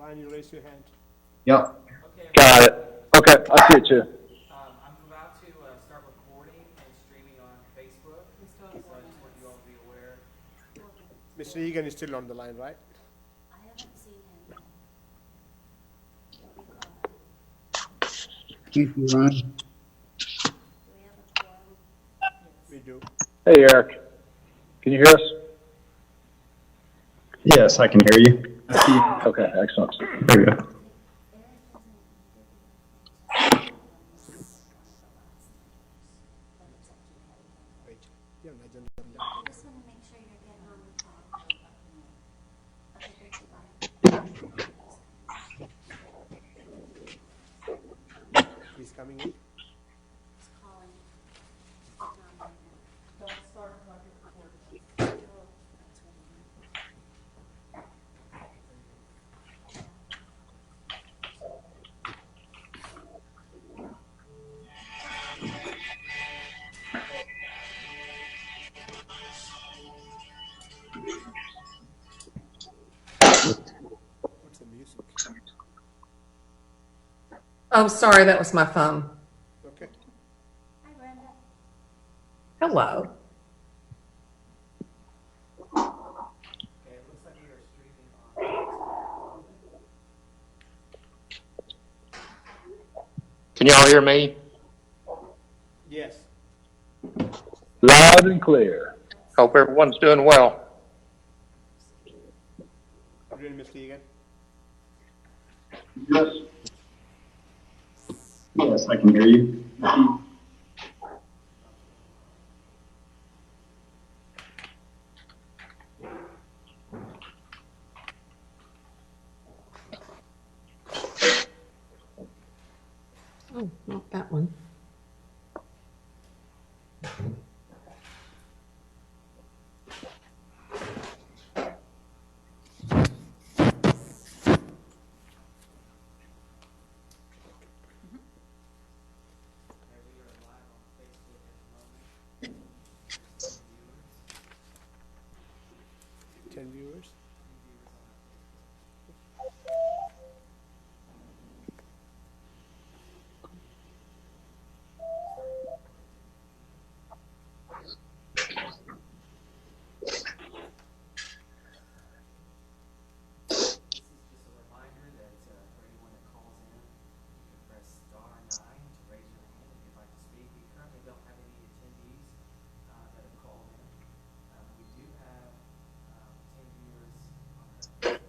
line, you raise your hand. Yep. Okay, Got it. Okay, I see it too. I'm about to start recording and streaming on Facebook, so I just want you all to be aware. Mr. Egan is still on the line, right? I haven't seen him yet. Thank you, Ron. Do we have a quorum? We do. Hey, Eric. Can you hear us? Yes, I can hear you. Okay, excellent. There we go. Wait. You have an agenda. I just want to make sure you're getting on the call. Okay, goodbye. He's coming in. He's calling. Don't start like it's recorded. What's the music? Oh, sorry, that was my phone. Okay. Hi, Brenda. Hello. Okay, it looks like we are streaming on. Can y'all hear me? Yes. Loud and clear. Hope everyone's doing well. Are you doing, Mr. Egan? Yes. Yes, I can hear you. Oh, not that one. Okay, we are live on Facebook at the moment. 10 viewers. 10 viewers on our Facebook. This is just a reminder that for anyone that calls in, you can press *9 to raise your hand if you'd like to speak. We currently don't have any attendees that have called in. We do have 10 viewers on our Facebook.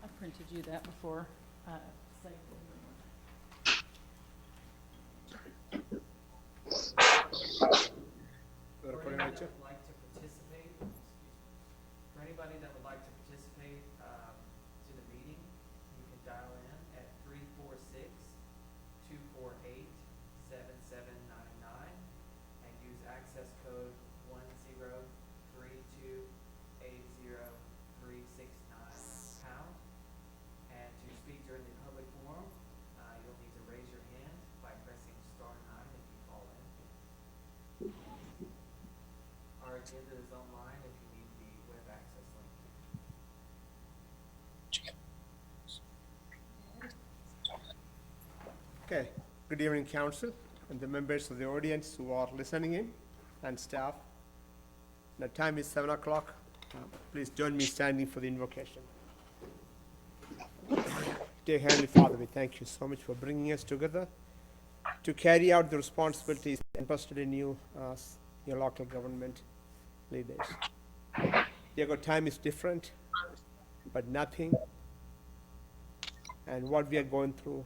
I printed you that before. Saved We're For recording anybody right that here. would like to participate, for anybody that would like to participate to the meeting, you can dial in at 346-248-7799 and use access code 10328036 £. And to speak during the public forum, you'll need to raise your hand by pressing *9 if you call in. Our agenda is online if you need the web access link. Okay. Good evening, Council, and the members of the audience who are listening in, and staff. The time is 7 o'clock. Please join me standing for the invocation. Dear Heavenly Father, we thank you so much for bringing us together to carry out the responsibilities entrusted in you as your local government leaders. Dear God, time is different, but nothing, and what we are going through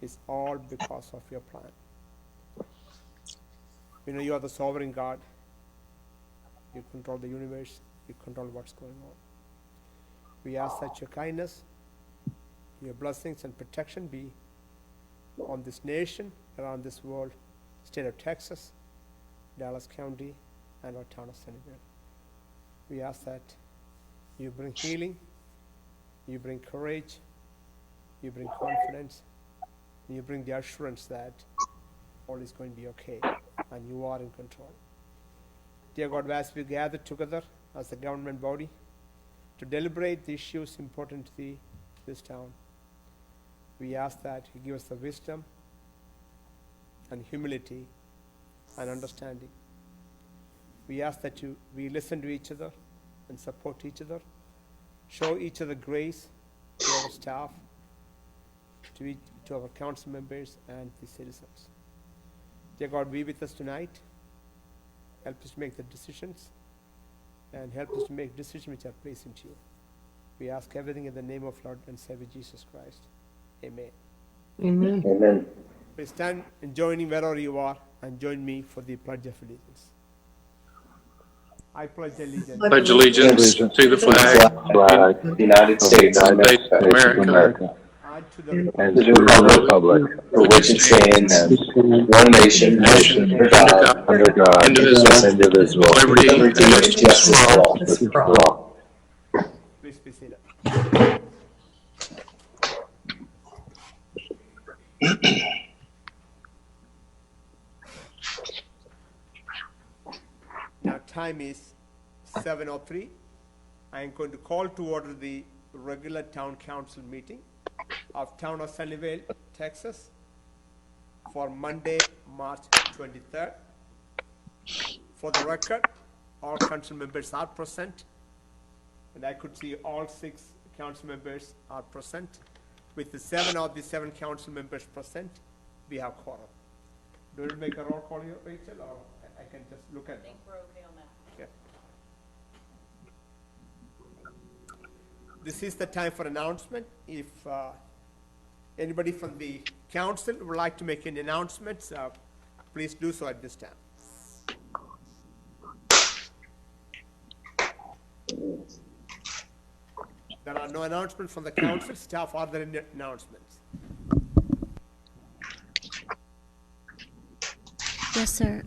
is all because of your plan. We know you are the sovereign God. You control the universe. You control what's going on. We ask that your kindness, your blessings and protection be on this nation, around this world, state of Texas, Dallas County, and our town of Sunnyvale. We ask that you bring healing, you bring courage, you bring confidence, and you bring the assurance that all is going to be okay, and you are in control. Dear God, as we gather together as a government body to deliberate the issues important to this town, we ask that you give us the wisdom and humility and understanding. We ask that we listen to each other and support each other, show each other grace to our staff, to our council members and the citizens. Dear God, be with us tonight. Help us to make the decisions and help us to make decisions which are pleasing to you. We ask everything in the name of Lord and Savior Jesus Christ. Amen. Amen. Please stand and join in wherever you are and join me for the Pledge of Allegiance. I pledge allegiance Pledge allegiance to the flag of of the United States of America and to the and to the republic for which it stands, one nation, under God, indivisible, liberty and justice for all. Please be seated. Now time is 7:03. I am going to call to order the regular town council meeting of town of Sunnyvale, Texas for Monday, March 23rd. For the record, all council members are present, and I could see all 6 council members are present. With the 7 of the 7 council members present, we have quorum. Do we make a roll call here, Rachel, or I can just look at them? I think we're okay on that. Okay. This is the time for announcement. If anybody from the council would like to make any announcements, please do so at this time. There are no announcements from the council. Staff, are there any announcements? Yes, sir.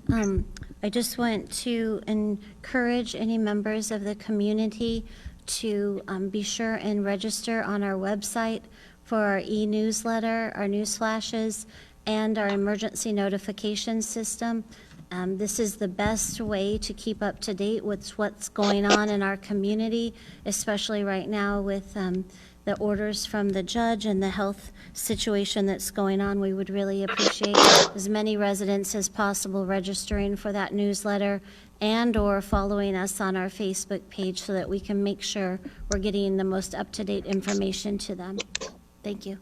I just want to encourage any members of the community to be sure and register on our website for our e-newsletter, our news flashes, and our emergency notification system. This is the best way to keep up to date with what's going on in our community, especially right now with the orders from the judge and the health situation that's going on. We would really appreciate as many residents as possible registering for that newsletter and/or following us on our Facebook page so that we can make sure we're getting the most up-to-date information to them. Thank you.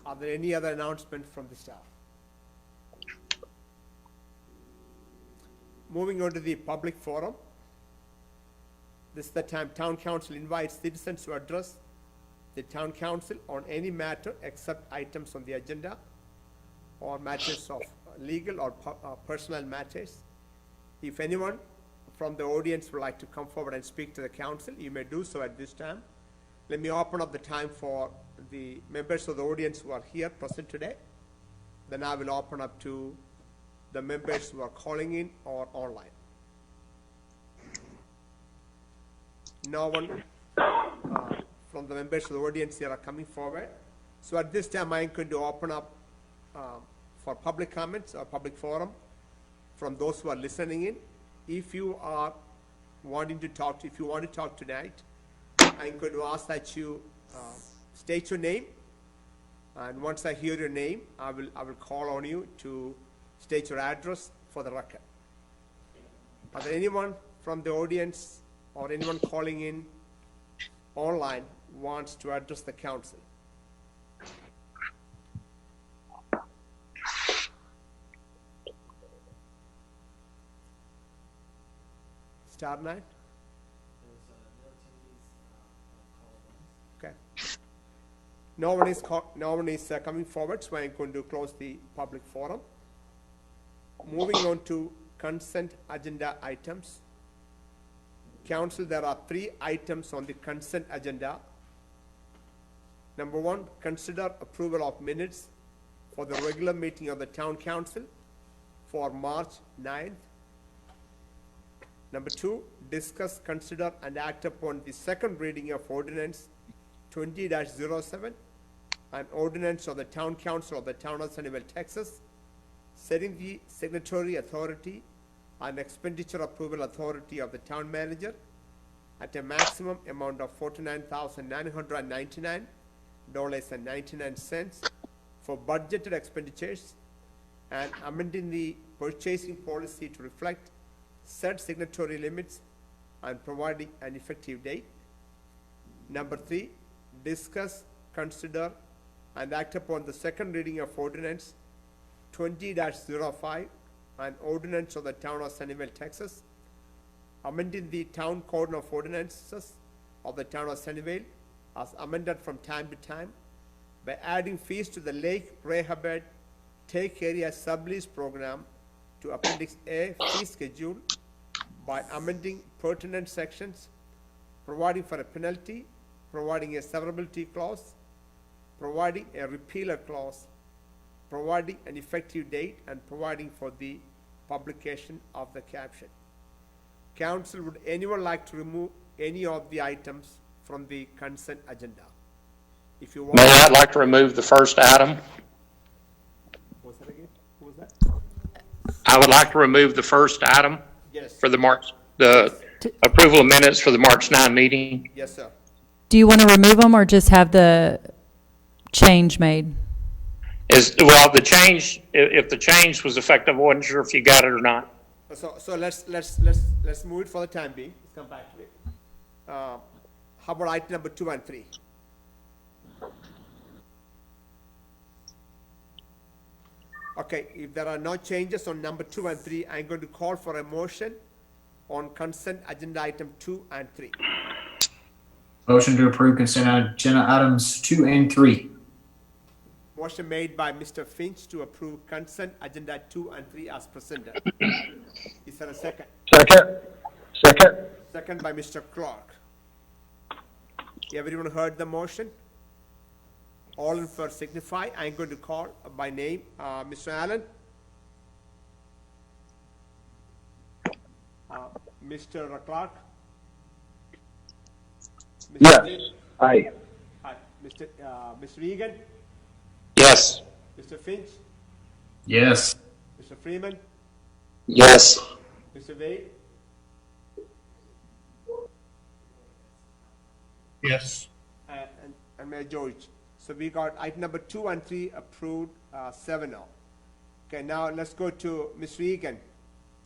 Are there any other announcements from the staff? Moving on to the public forum. This is the time town council invites citizens to address the town council on any matter except items on the agenda or matters of legal or personal matters. If anyone from the audience would like to come forward and speak to the council, you may do so at this time. Let me open up the time for the members of the audience who are here present today. Then I will open up to the members who are calling in or online. No one from the members of the audience here are coming forward. So at this time, I'm going to open up for public comments or public forum from those who are listening in. If you are wanting to talk, if you want to talk tonight, I'm going to ask that you state your name, and once I hear your name, I will call on you to state your address for the record. Are there anyone from the audience or anyone calling in online wants to address the council? Star 9? Okay. No one is coming forward, so I'm going to close the public forum. Moving on to consent agenda items. Council, there are 3 items on the consent agenda. Number 1, consider approval of minutes for the regular meeting of the town council for March 9th. Number 2, discuss, consider, and act upon the second reading of Ordinance 20-07, an ordinance of the Town Council of the Town of Sunnyvale, Texas, setting the signatory authority and expenditure approval authority of the town manager at a maximum amount of $49,999.99 for budgeted expenditures, and amending the purchasing policy to reflect said signatory limits and providing an effective date. Number 3, discuss, consider, and act upon the second reading of Ordinance 20-05, an ordinance of the Town of Sunnyvale, Texas, amending the Town Code of Ordinances of the Town of Sunnyvale as amended from time to time by adding fees to the Lake Rehoboth Take Area Sublease Program to Appendix A fee schedule by amending pertinent sections, providing for a penalty, providing a severability clause, providing a repealer clause, providing an effective date, and providing for the publication of the caption. Council, would anyone like to remove any of the items from the consent agenda? If you want. Mayor, I'd like to remove the first item. What was that again? Who was that? I would like to remove the first item Yes. for the approval of minutes for the March 9 meeting. Yes, sir. Do you want to remove them or just have the change made? Well, the change, if the change was effective, I wasn't sure if you got it or not. So let's move it for the time being. Let's come back to it. How about item number 2 and 3? Okay, if there are no changes on number 2 and 3, I'm going to call for a motion on consent agenda item 2 and 3. Motion to approve consent agenda items 2 and 3. Motion made by Mr. Finch to approve consent agenda 2 and 3 as presented. Is there a second? Second. Second by Mr. Clark. Everyone heard the motion? All in favor signify. I'm going to call by name. Mr. Allen? Mr. Clark? Mr. Yes. Finch? Aye. Hi. Mr. Egan? Yes. Mr. Finch? Yes. Mr. Freeman? Yes. Mr. Wade? Yes. And Mayor George. So we got item number 2 and 3 approved 7-0. Okay, now let's go to Mr. Egan.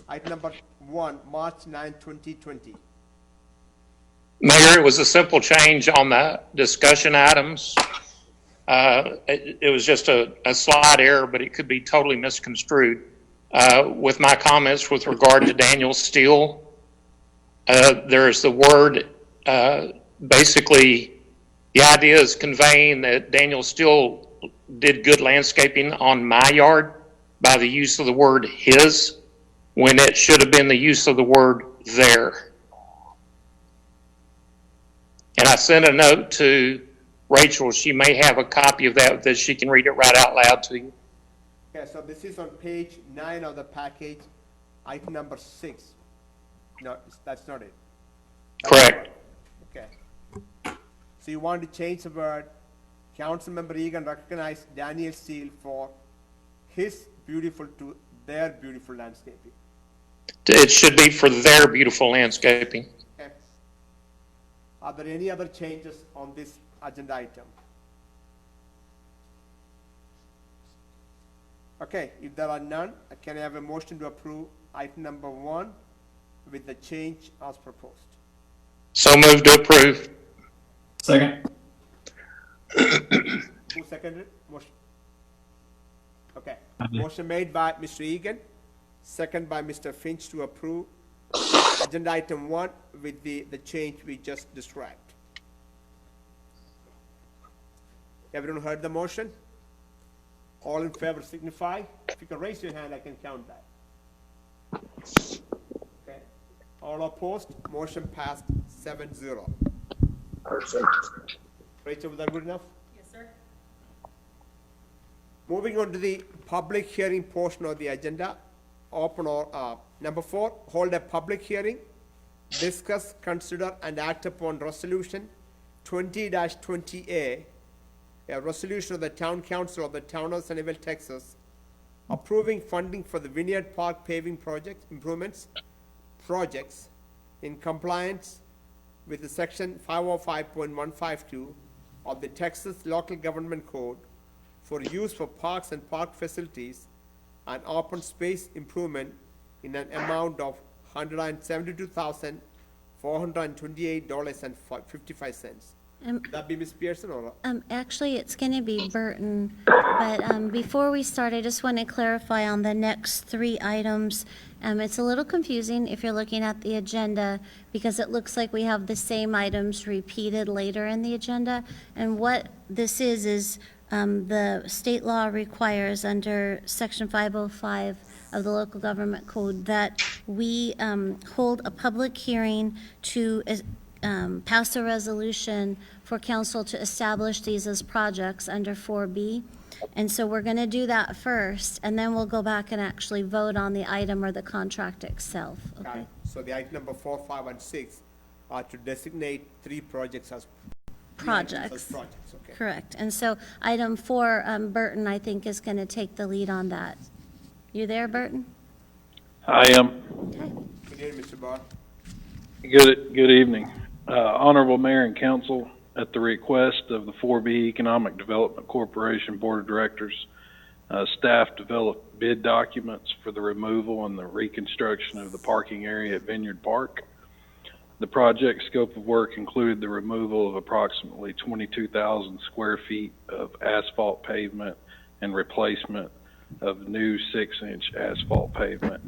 Item number 1, March 9, 2020. Mayor, it was a simple change on the discussion items. It was just a slight error, but it could be totally misconstrued. With my comments with regard to Daniel Steele, there's the word, basically, the idea is conveying that Daniel Steele did good landscaping on my yard by the use of the word his, when it should have been the use of the word their. And I sent a note to Rachel. She may have a copy of that she can read it right out loud to you. Okay, so this is on page 9 of the package, item number 6. No, that's not it. Correct. Okay. So you want to change the word, Councilmember Egan recognized Daniel Steele for his beautiful to their beautiful landscaping. It should be for their beautiful landscaping. Okay. Are there any other changes on this agenda item? Okay, if there are none, can I have a motion to approve item number 1 with the change as proposed? So moved to approve. Second. Who seconded? Motion. Okay. Motion made by Mr. Egan, second by Mr. Finch to approve agenda item 1 with the change we just described. Everyone heard the motion? All in favor signify. If you can raise your hand, I can count that. Okay. All opposed, motion passed 7-0. Perfect. Rachel, was that good enough? Yes, Moving on to the public hearing portion of the agenda, open or, number 4, hold a public hearing, discuss, consider, and act upon resolution 20-20A, a resolution of the Town Council of the Town of Sunnyvale, Texas, approving funding for the Vineyard Park paving project projects in compliance with the section 505.152 of the Texas Local Government Code for use for parks and park facilities and open space improvement in an amount of $172,428.55. That be Ms. Pearson or? Actually, it's going to be Burton, but before we start, I just want to clarify on the next 3 items. It's a little confusing if you're looking at the agenda, because it looks like we have the same items repeated later in the agenda. And what this is the state law requires under Section 505 of the Local Government Code that we hold a public hearing to pass a resolution for council to establish these as projects under 4B. And so we're going to do that first, and then we'll go back and actually vote on the item or the contract itself. Okay. So the item number 4, 5, and 6 are to designate 3 projects as Projects. Okay. Correct. And so item 4, Burton, I think, is going to take the lead on that. You there, Burton? I am. Okay. Good evening, Mr. Barr. Good evening. Honorable Mayor and Council, at the request of the 4B Economic Development Corporation Board of Directors, staff developed bid documents for the removal and the reconstruction of the parking area at Vineyard Park. The project scope of work included the removal of approximately 22,000 square feet of asphalt pavement and replacement of new 6-inch asphalt pavement.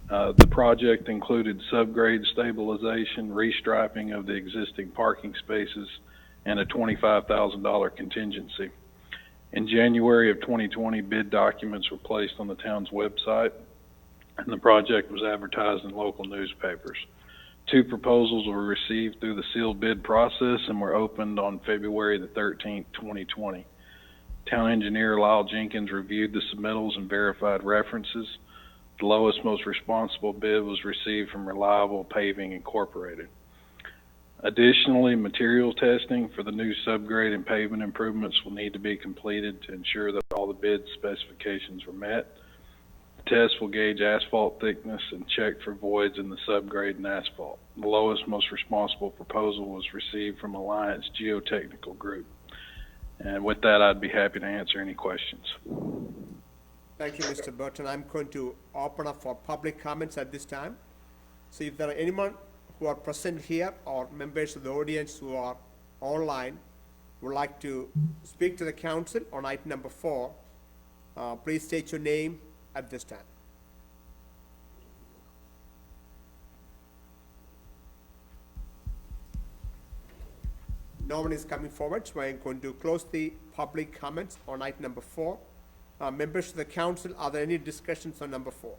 The project included subgrade stabilization, restriping of the existing parking spaces, and a $25,000 contingency. In January of 2020, bid documents were placed on the town's website, and the project was advertised in local newspapers. 2 proposals were received through the sealed bid process and were opened on February the 13th, 2020. Town engineer Lyle Jenkins reviewed the submittals and verified references. The lowest, most responsible bid was received from Reliable Paving Incorporated. Additionally, material testing for the new subgrade and pavement improvements will need to be completed to ensure that all the bid specifications were met. The test will gauge asphalt thickness and check for voids in the subgrade and asphalt. The lowest, most responsible proposal was received from Alliance Geotechnical Group. And with that, I'd be happy to answer any questions. Thank you, Mr. Burton. I'm going to open up for public comments at this time. So if there are anyone who are present here or members of the audience who are online would like to speak to the council on item number 4, please state your name at this time. No one is coming forward, so I'm going to close the public comments on item number 4. Members of the council, are there any discussions on number 4?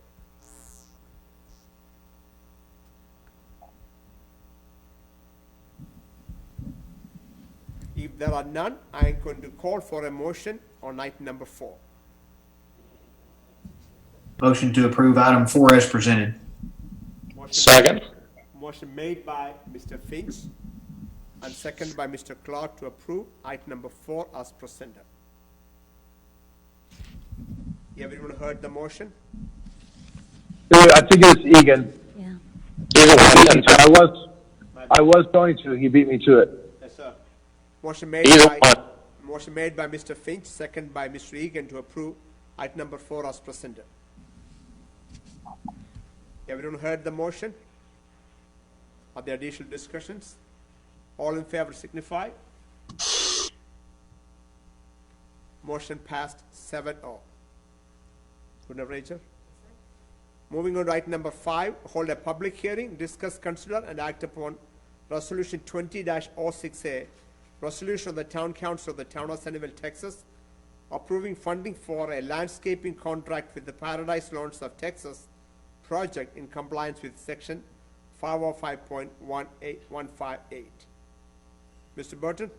If there are none, I am going to call for a motion on item number 4. Motion to approve item 4 as presented. Second. Motion made by Mr. Finch and seconded by Mr. Clark to approve item number 4 as presented. Everyone heard the motion? I think it was Egan. Yeah. I was going to. He beat me to it. Yes, sir. Motion made by Mr. Finch, seconded by Mr. Egan to approve item number 4 as presented. Everyone heard the motion? Are there additional discussions? All in favor signify. Motion passed 7-0. Good enough, Rachel? Moving on to item number 5, hold a public hearing, discuss, consider, and act upon Resolution 20-06A, resolution of the Town Council of the Town of Sunnyvale, Texas, approving funding for a landscaping contract with the Paradise Lawns of Texas project in compliance with Section 505.158. Mr. Burton?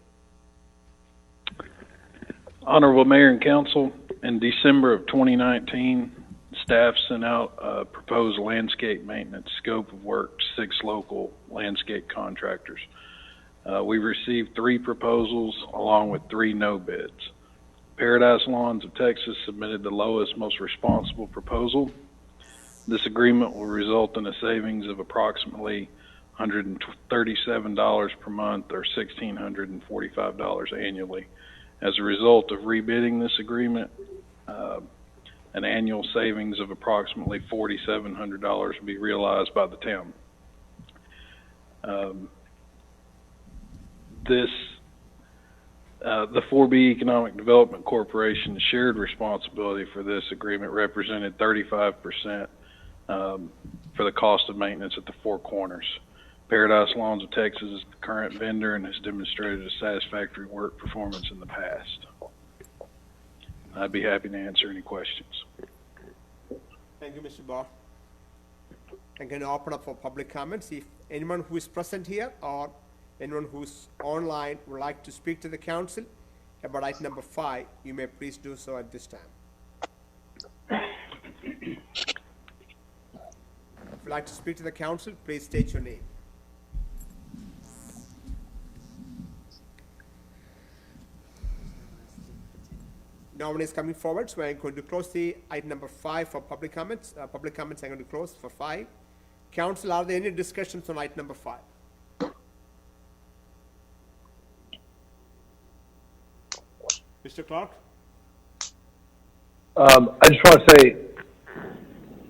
Honorable Mayor and Council, In December of 2019, staff sent out a proposed landscape maintenance scope of work to 6 local landscape contractors. We received 3 proposals along with 3 no bids. Paradise Lawns of Texas submitted the lowest, most responsible proposal. This agreement will result in a savings of approximately $137 per month or $1,645 annually. As a result of rebidding this agreement, an annual savings of approximately $4,700 will be realized by the town. The 4B Economic Development Corporation's shared responsibility for this agreement represented 35% for the cost of maintenance at the 4 corners. Paradise Lawns of Texas is the current vendor and has demonstrated a satisfactory work performance in the past. I'd be happy to answer any questions. Thank you, Mr. Barr. I'm going to open up for public comments. If anyone who is present here or anyone who's online would like to speak to the council about item number 5, you may please do so at this time. If you'd like to speak to the council, please state your name. No one is coming forward, so I'm going to close the item number 5 for public comments. Public comments I'm going to close for 5. Council, are there any discussions on item number 5? Mr. Clark? I just want to say,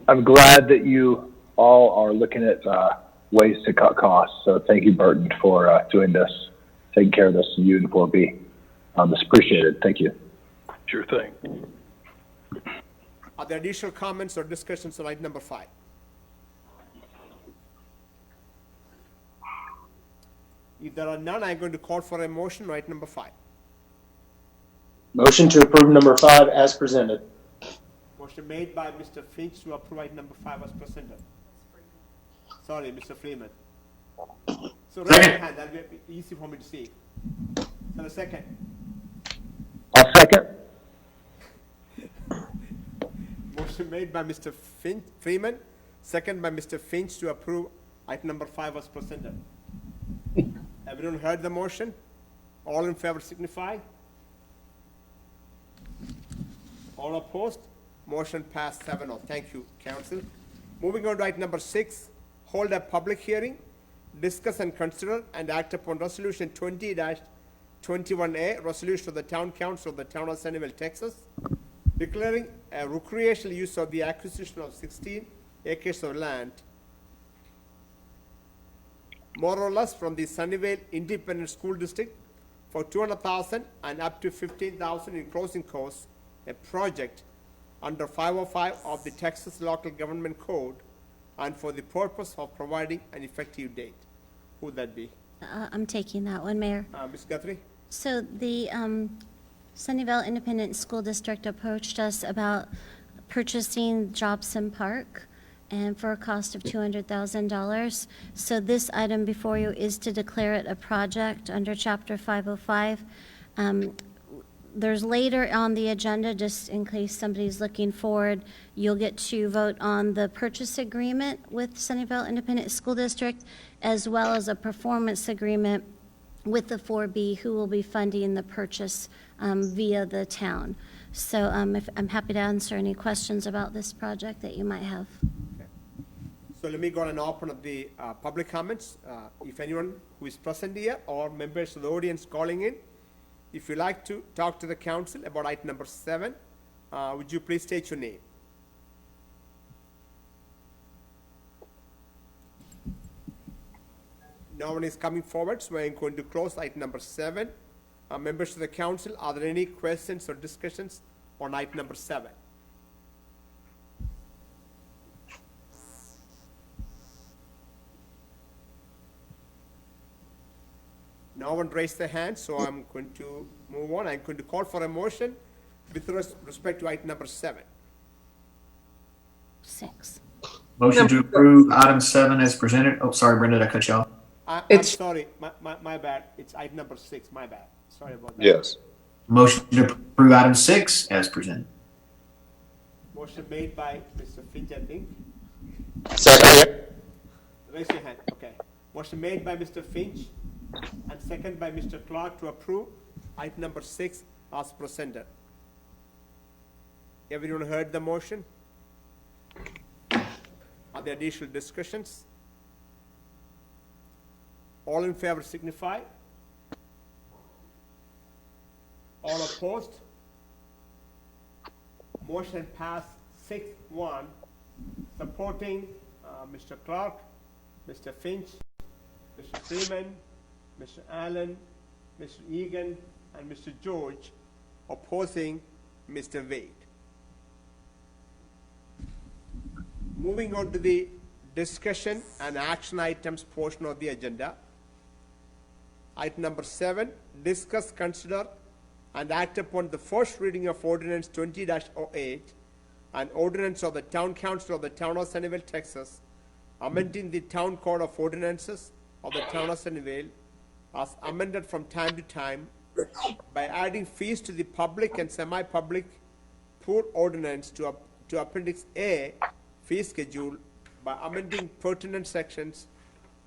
I'm glad that you all are looking at ways to cut costs. So thank you, Burton, for doing this, taking care of this, and you and 4B. It's appreciated. Thank you. Sure thing. Are there additional comments or discussions on item number 5? If there are none, I'm going to call for a motion on item number 5. Motion to approve number 5 as presented. Motion made by Mr. Finch to approve item number 5 as presented. Sorry, Mr. Freeman. So raise your hand, that'll be easy for me to see. Is there a second? I'll second. Motion made by Mr. Freeman, second by Mr. Finch to approve item number 5 as presented. Everyone heard the motion? All in favor signify. All opposed? Motion passed 7-0. Thank you, council. Moving on to item number 6, hold a public hearing, discuss and consider and act upon resolution 20-21A, resolution of the town council of the town of Sunnyvale, Texas, declaring a recreational use of the acquisition of 16 acres of land, more or less from the Sunnyvale Independent School District for $200,000 and up to $15,000 in closing costs, a project under 505 of the Texas Local Government Code, and for the purpose of providing an effective date. Who would that be? I'm taking that one, Mayor. Ms. Guthrie? So the Sunnyvale Independent School District approached us about purchasing Jobson Park, and for a cost of $200,000. So this item before you is to declare it a project under Chapter 505. There's later on the agenda, just in case somebody's looking forward, you'll get to vote on the purchase agreement with Sunnyvale Independent School District, as well as a performance agreement with the 4B, who will be funding the purchase via the town. So I'm happy to answer any questions about this project that you might have. Okay. So let me go and open up the public comments. If anyone who is present here or members of the audience calling in, if you'd like to talk to the council about item number 7, would you please state your name? No one is coming forward, so I'm going to close item number 7. Members of the council, are there any questions or discussions on item number 7? No one raised their hand, so I'm going to move on. I'm going to call for a motion with respect to item number 7. 6. Motion to approve item 7 as presented. Oh, sorry, Brenda, did I cut you off? I'm sorry, my bad. It's item number 6, my bad. Sorry about that. Yes. Motion to approve item 6 as presented. Motion made by Mr. Finch, I think. Second. Raise your hand, okay. Motion made by Mr. Finch and second by Mr. Clark to approve item number 6 as presented. Everyone heard the motion? Are there additional discussions? All in favor signify. All opposed? Motion passed 6-1, supporting Mr. Clark, Mr. Finch, Mr. Freeman, Mr. Allen, Mr. Egan, and Mr. George, opposing Mr. Wade. Moving on to the discussion and action items portion of the agenda. Item number 7, discuss, consider, and act upon the first reading of Ordinance 20-08, an ordinance of the Town Council of the Town of Sunnyvale, Texas, amending the Town Code of Ordinances of the Town of Sunnyvale as amended from time to time by adding fees to the public and semi-public pool ordinance to Appendix A fee schedule by amending pertinent sections,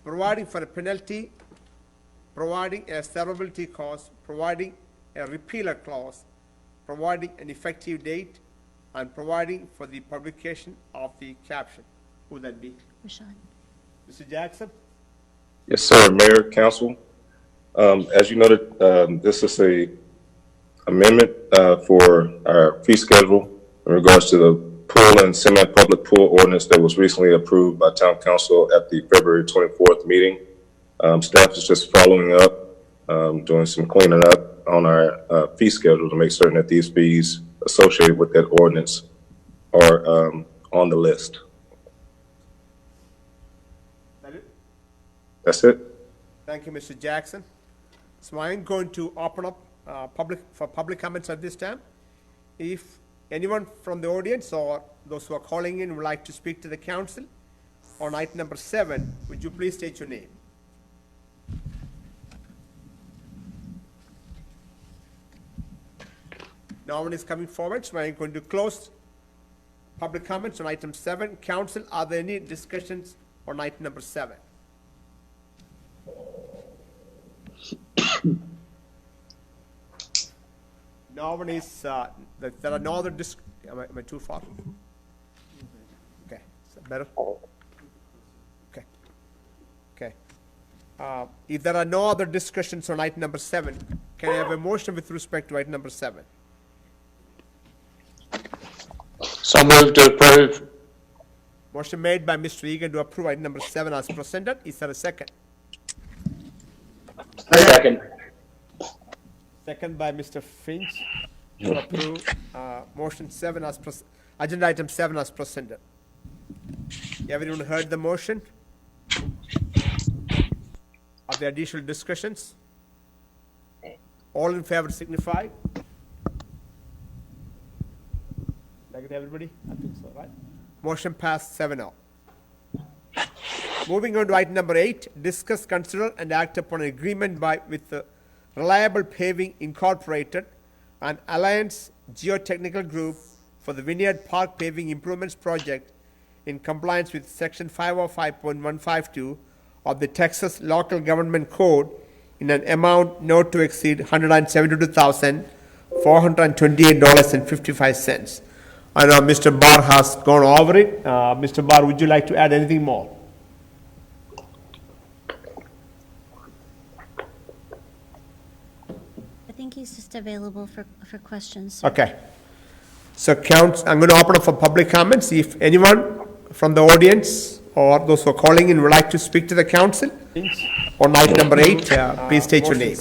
providing for a penalty, providing a severability clause, providing a repealer clause, providing an effective date, and providing for the publication of the caption. Who would that be? Rashawn. Mr. Jackson? Yes, sir, Mayor, Council. As you noted, this is a amendment for our fee schedule in regards to the pool and semi-public pool ordinance that was recently approved by Town Council at the February 24th meeting. Staff is just following up, doing some cleaning up on our fee schedule to make certain that these fees associated with that ordinance are on the list. That it? That's it. Thank you, Mr. Jackson. So I'm going to open up public comments at this time. If anyone from the audience or those who are calling in would like to speak to the council on item number 7, would you please state your name? No one is coming forward, so I'm going to close public comments on item 7. Council, are there any discussions on item number 7? No one is, there are no other am I too far? Okay, is that better? Okay. Okay. If there are no other discussions on item number 7, can I have a motion with respect to item number 7? So moved to approve. Motion made by Mr. Egan to approve item number 7 as presented. Is there a second? Second. Second by Mr. Finch to approve motion 7 as agenda item 7 as presented. Everyone heard the motion? Are there additional discussions? All in favor signify. Second, everybody? I think so, right? Motion passed 7-0. Moving on to item number 8, discuss, consider, and act upon an agreement with the Reliable Paving Incorporated and Alliance Geotechnical Group for the Vineyard Park Paving Improvements Project in compliance with Section 505.152 of the Texas Local Government Code in an amount not to exceed $172,428.55. I know Mr. Barr has gone over it. Mr. Barr, would you like to add anything more? I think he's just available for questions. Okay. So I'm going to open up for public comments. If anyone from the audience or those who are calling in would like to speak to the council on item number 8, please state your name.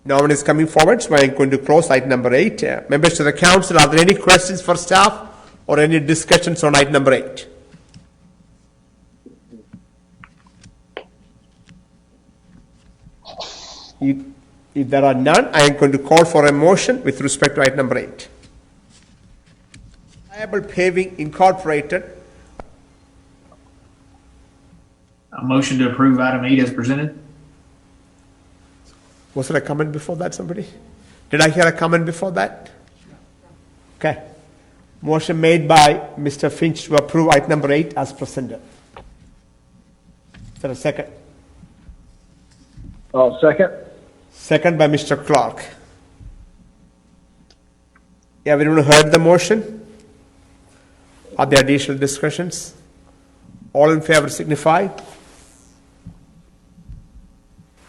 No one is coming forward, so I am going to close item number 8. Members of the council, are there any questions for staff or any discussions on item number 8? If there are none, I am going to call for a motion with respect to item number 8. Reliable Paving Incorporated. A motion to approve item 8 as presented. Was there a comment before that, somebody? Did I hear a comment before that? Okay. Motion made by Mr. Finch to approve item number 8 as presented. Is there a second? I'll second. Second by Mr. Clark. Everyone heard the motion? Are there additional discussions? All in favor signify.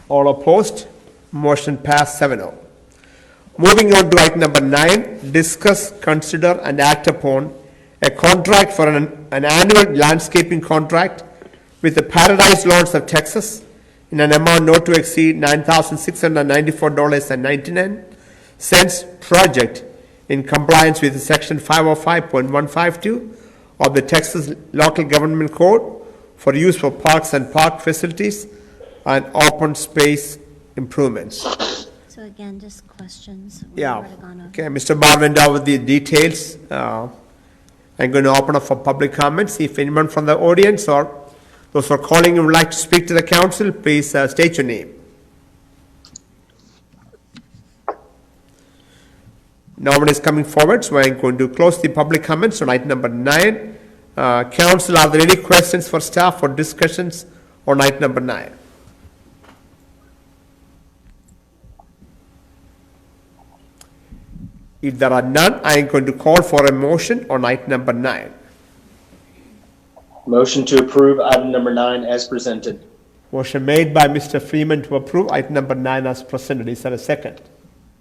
All opposed? Motion passed 7-0. Moving on to item number 9, discuss, consider, and act upon a contract for an annual landscaping contract with the Paradise Lawns of Texas in an amount not to exceed $9,694.99 project in compliance with section 505.152 of the Texas Local Government Code for use for parks and park facilities and open space improvements. So again, just questions. Yeah, okay, Mr. Barr went over the details. I'm going to open up for public comments. If anyone from the audience or those who are calling and would like to speak to the council, please state your name. No one is coming forward, so I'm going to close the public comments on item number 9. Council, are there any questions for staff or discussions on item number 9? If there are none, I am going to call for a motion on item number 9. Motion to approve item number 9 as presented. Motion made by Mr. Freeman to approve item number 9 as presented. Is there a second?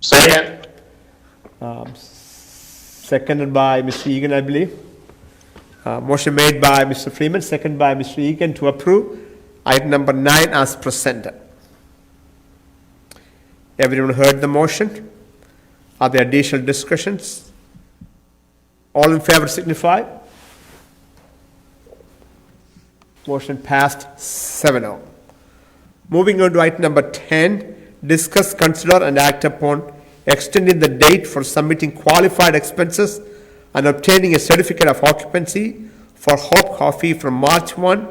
Second. Seconded by Mr. Egan, I believe. Motion made by Mr. Freeman, seconded by Mr. Egan to approve item number 9 as presented. Everyone heard the motion? Are there additional discussions? All in favor signify. Motion passed 7-0. Moving on to item number 10, discuss, consider, and act upon extending the date for submitting qualified expenses and obtaining a certificate of occupancy for Hope Coffee from March 1,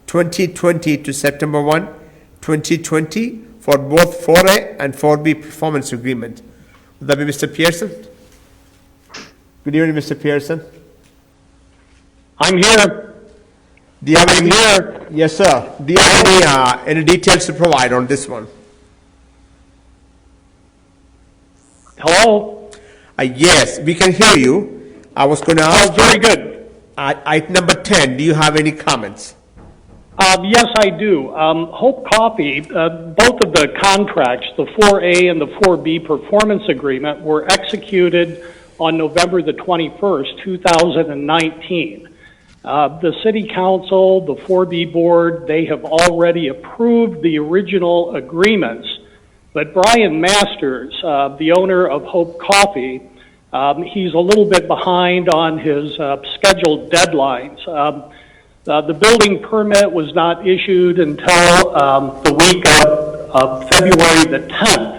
2020 to September 1, 2020 for both 4A and 4B performance agreement. Would that be Mr. Pearson? Good evening, Mr. Pearson. I'm here. Do you have any? Here. Yes, sir. Do you have any details to provide on this one? Hello? Yes, we can hear you. I was going to ask. Oh, very good. Item number 10, do you have any comments? Yes, I do. Hope Coffee, both of the contracts, the 4A and the 4B performance agreement, were executed on November the 21st, 2019. The City Council, the 4B Board, they have already approved the original agreements, but Brian Masters, the owner of Hope Coffee, he's a little bit behind on his scheduled deadlines. The building permit was not issued until the week of February the 10th.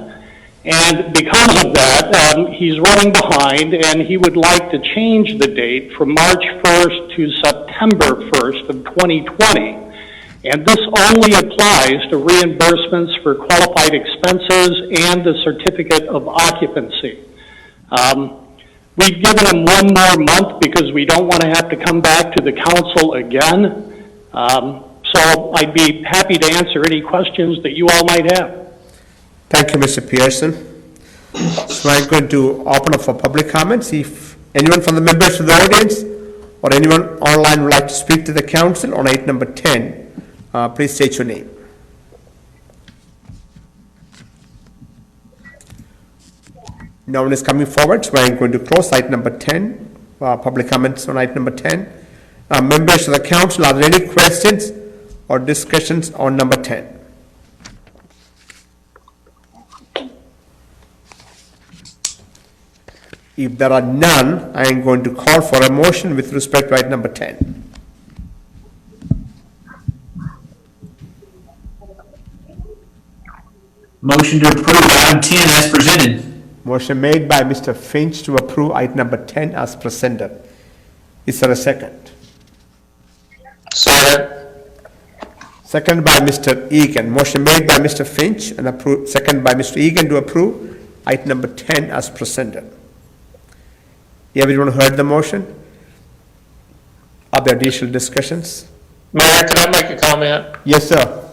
And because of that, he's running behind, and he would like to change the date from March 1st to September 1st of 2020. And this only applies to reimbursements for qualified expenses and the certificate of occupancy. We've given him one more month because we don't want to have to come back to the council again. So I'd be happy to answer any questions that you all might have. Thank you, Mr. Pearson. So I'm going to open up for public comments. If anyone from the members of the audience or anyone online would like to speak to the council on item number 10, please state your name. No one is coming forward, so I'm going to close item number 10, public comments on item number 10. Members of the council, are there any questions or discussions on number 10? If there are none, I am going to call for a motion with respect to item number 10. Motion to approve item 10 as presented. Motion made by Mr. Finch to approve item number 10 as presented. Is there a second? Second. Second by Mr. Egan. Motion made by Mr. Finch and approved, second by Mr. Egan to approve item number 10 as presented. Everyone heard the motion? Are there additional discussions? Mayor, can I make a comment? Yes, sir.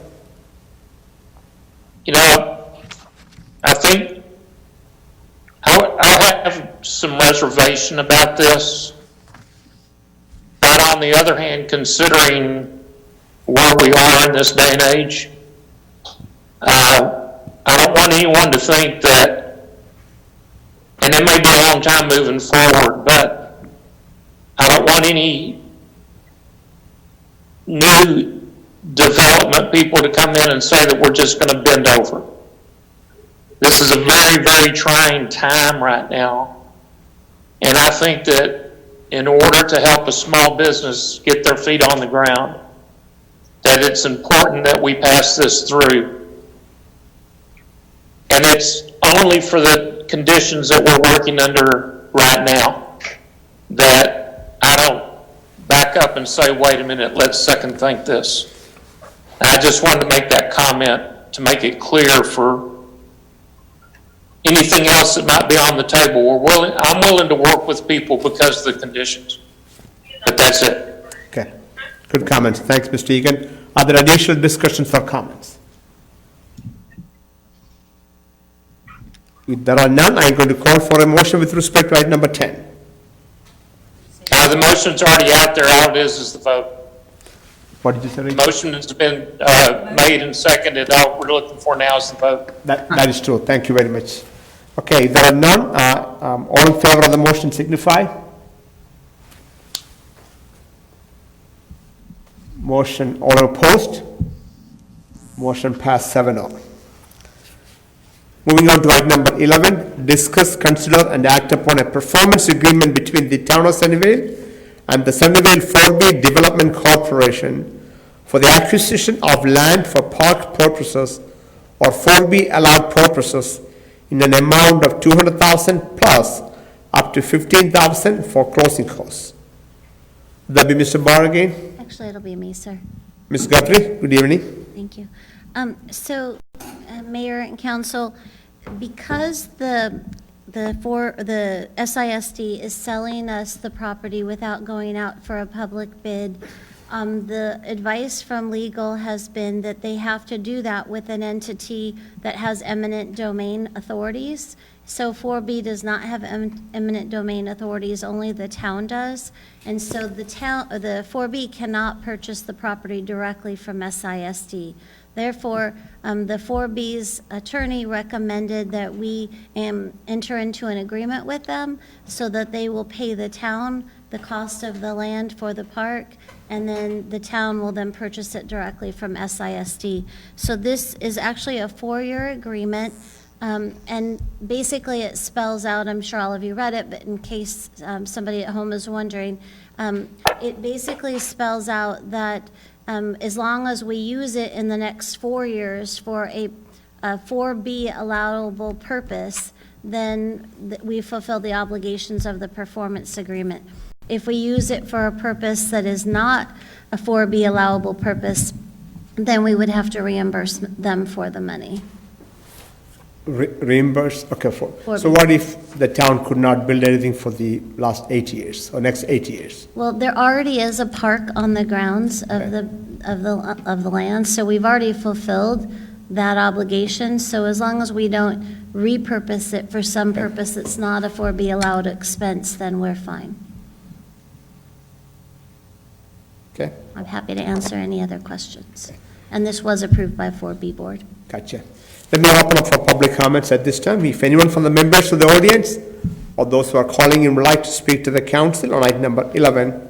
You know, I think I have some reservation about this. But on the other hand, considering where we are in this day and age, I don't want anyone to think that, and it may be a long time moving forward, but I don't want any new development people to come in and say that we're just going to bend over. This is a very, very trying time right now. And I think that in order to help a small business get their feet on the ground, that it's important that we pass this through. And it's only for the conditions that we're working under right now that I don't back up and say, wait a minute, let's second think this. And I just wanted to make that comment to make it clear for anything else that might be on the table. I'm willing to work with people because of the conditions. But that's it. Okay. Good comments. Thanks, Mr. Egan. Are there additional discussions or comments? If there are none, I'm going to call for a motion with respect to item number 10. The motion's already out there. All it is the vote. What did you say? The motion has been made and seconded. All we're looking for now is the vote. That is true. Thank you very much. Okay, if there are none, all in favor of the motion signify. Motion, all opposed? Motion passed 7-0. Moving on to item number 11, discuss, consider, and act upon a performance agreement between the town of Sunnyvale and the Sunnyvale 4B Development Corporation for the acquisition of land for park purposes or 4B allowed purposes in an amount of $200,000 plus up to $15,000 for closing costs. Will that be Mr. Barr again? Actually, it'll be me, sir. Ms. Guthrie, good evening. Thank you. Mayor and council, because the SISD is selling us the property without going out for a public bid, the advice from legal has been that they have to do that with an entity that has eminent domain authorities. So 4B does not have eminent domain authorities, only the town does. And so the 4B cannot purchase the property directly from SISD. Therefore, the 4B's attorney recommended that we enter into an agreement with them so that they will pay the town the cost of the land for the park, and then the town will then purchase it directly from SISD. So this is actually a 4-year agreement, and basically it spells out, I'm sure all of you read it, but in case somebody at home is wondering, it basically spells out that as long as we use it in the next 4 years for a 4B allowable purpose, then we fulfill the obligations of the performance agreement. If we use it for a purpose that is not a 4B allowable purpose, then we would have to reimburse them for the money. Reimburse? Okay. So what if the town could not build anything for the last 8 years or next 8 years? Well, there already is a park on the grounds of the land, so we've already fulfilled that obligation. So as long as we don't repurpose it for some purpose that's not a 4B allowed expense, then we're fine. Okay. I'm happy to answer any other questions. And this was approved by 4B board. Gotcha. Let me open up for public comments at this time. If anyone from the members of the audience or those who are calling in would like to speak to the council on item number 11,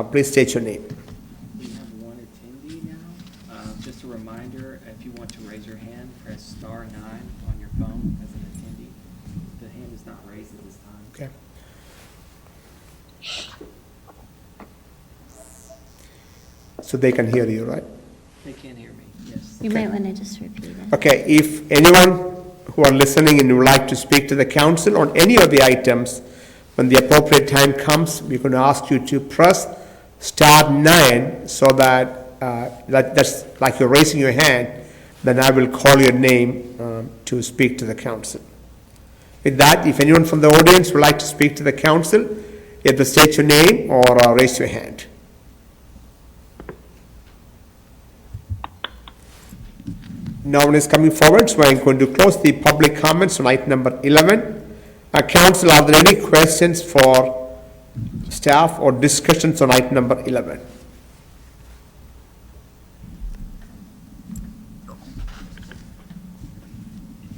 please state your name. We have one attendee now. Just a reminder, if you want to raise your hand, press star 9 on your phone as an attendee. The hand is not raised at this time. Okay. So they can hear you, right? They can hear me, yes. You might want to just repeat it. Okay, if anyone who are listening and would like to speak to the council on any of the items, when the appropriate time comes, we're going to ask you to press star 9 so that that's like you're raising your hand, then I will call your name to speak to the council. With that, if anyone from the audience would like to speak to the council, either state your name or raise your hand. No one is coming forward, so I'm going to close the public comments on item number 11. Council, are there any questions for staff or discussions on item number 11?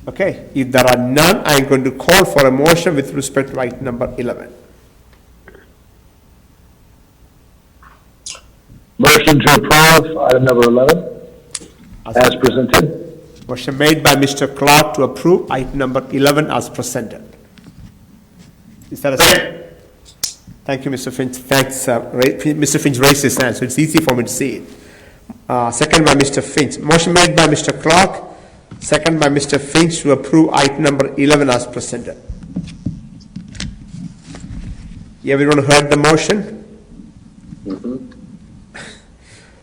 Okay, if there are none, I am going to call for a motion with respect to item number 11. Motion to approve item number 11 as presented. Motion made by Mr. Clark to approve item number 11 as presented. Is that a second? Thank you, Mr. Finch. Thanks. Mr. Finch raised his hand, so it's easy for me to see it. Second by Mr. Finch. Motion made by Mr. Clark. Second by Mr. Finch to approve item number 11 as presented. Everyone heard the motion?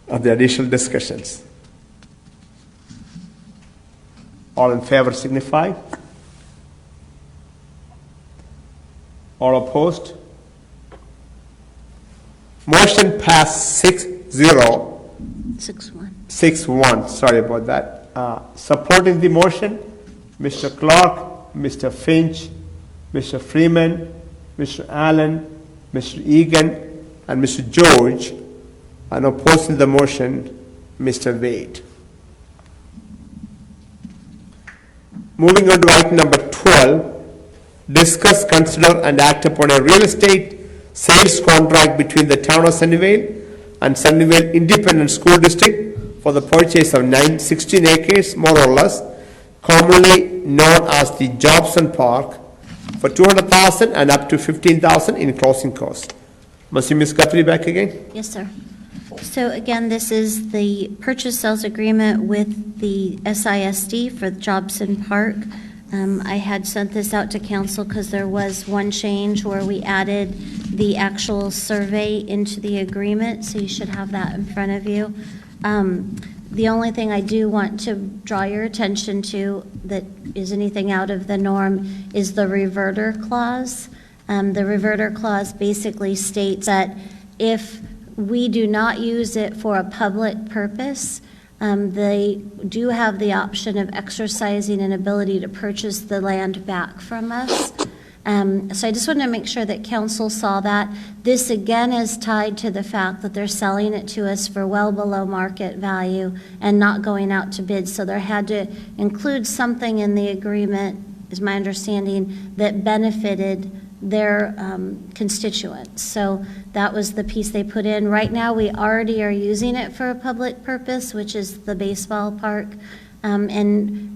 Of the additional discussions. All in favor signify. All opposed? Motion passed 6-0. 6-1. 6-1, sorry about that. Supporting the motion, Mr. Clark, Mr. Finch, Mr. Freeman, Mr. Allen, Mr. Egan, and Mr. George, and opposing the motion, Mr. Wade. Moving on to item number 12, discuss, consider, and act upon a real estate sales contract between the town of Sunnyvale and Sunnyvale Independent School District for the purchase of 16 acres, more or less, commonly known as the Jobson Park, for $200,000 and up to $15,000 in closing costs. Must you, Ms. Guthrie, back again? Yes, sir. So again, this is the purchase sales agreement with the SISD for Jobson Park. I had sent this out to council because there was one change where we added the actual survey into the agreement, so you should have that in front of you. The only thing I do want to draw your attention to that is anything out of the norm is the Reverter Clause. The Reverter Clause basically states that if we do not use it for a public purpose, they do have the option of exercising an ability to purchase the land back from us. So I just wanted to make sure that council saw that. This again is tied to the fact that they're selling it to us for well below market value and not going out to bid. So there had to include something in the agreement, is my understanding, that benefited their constituents. So that was the piece they put in. Right now, we already are using it for a public purpose, which is the baseball park. And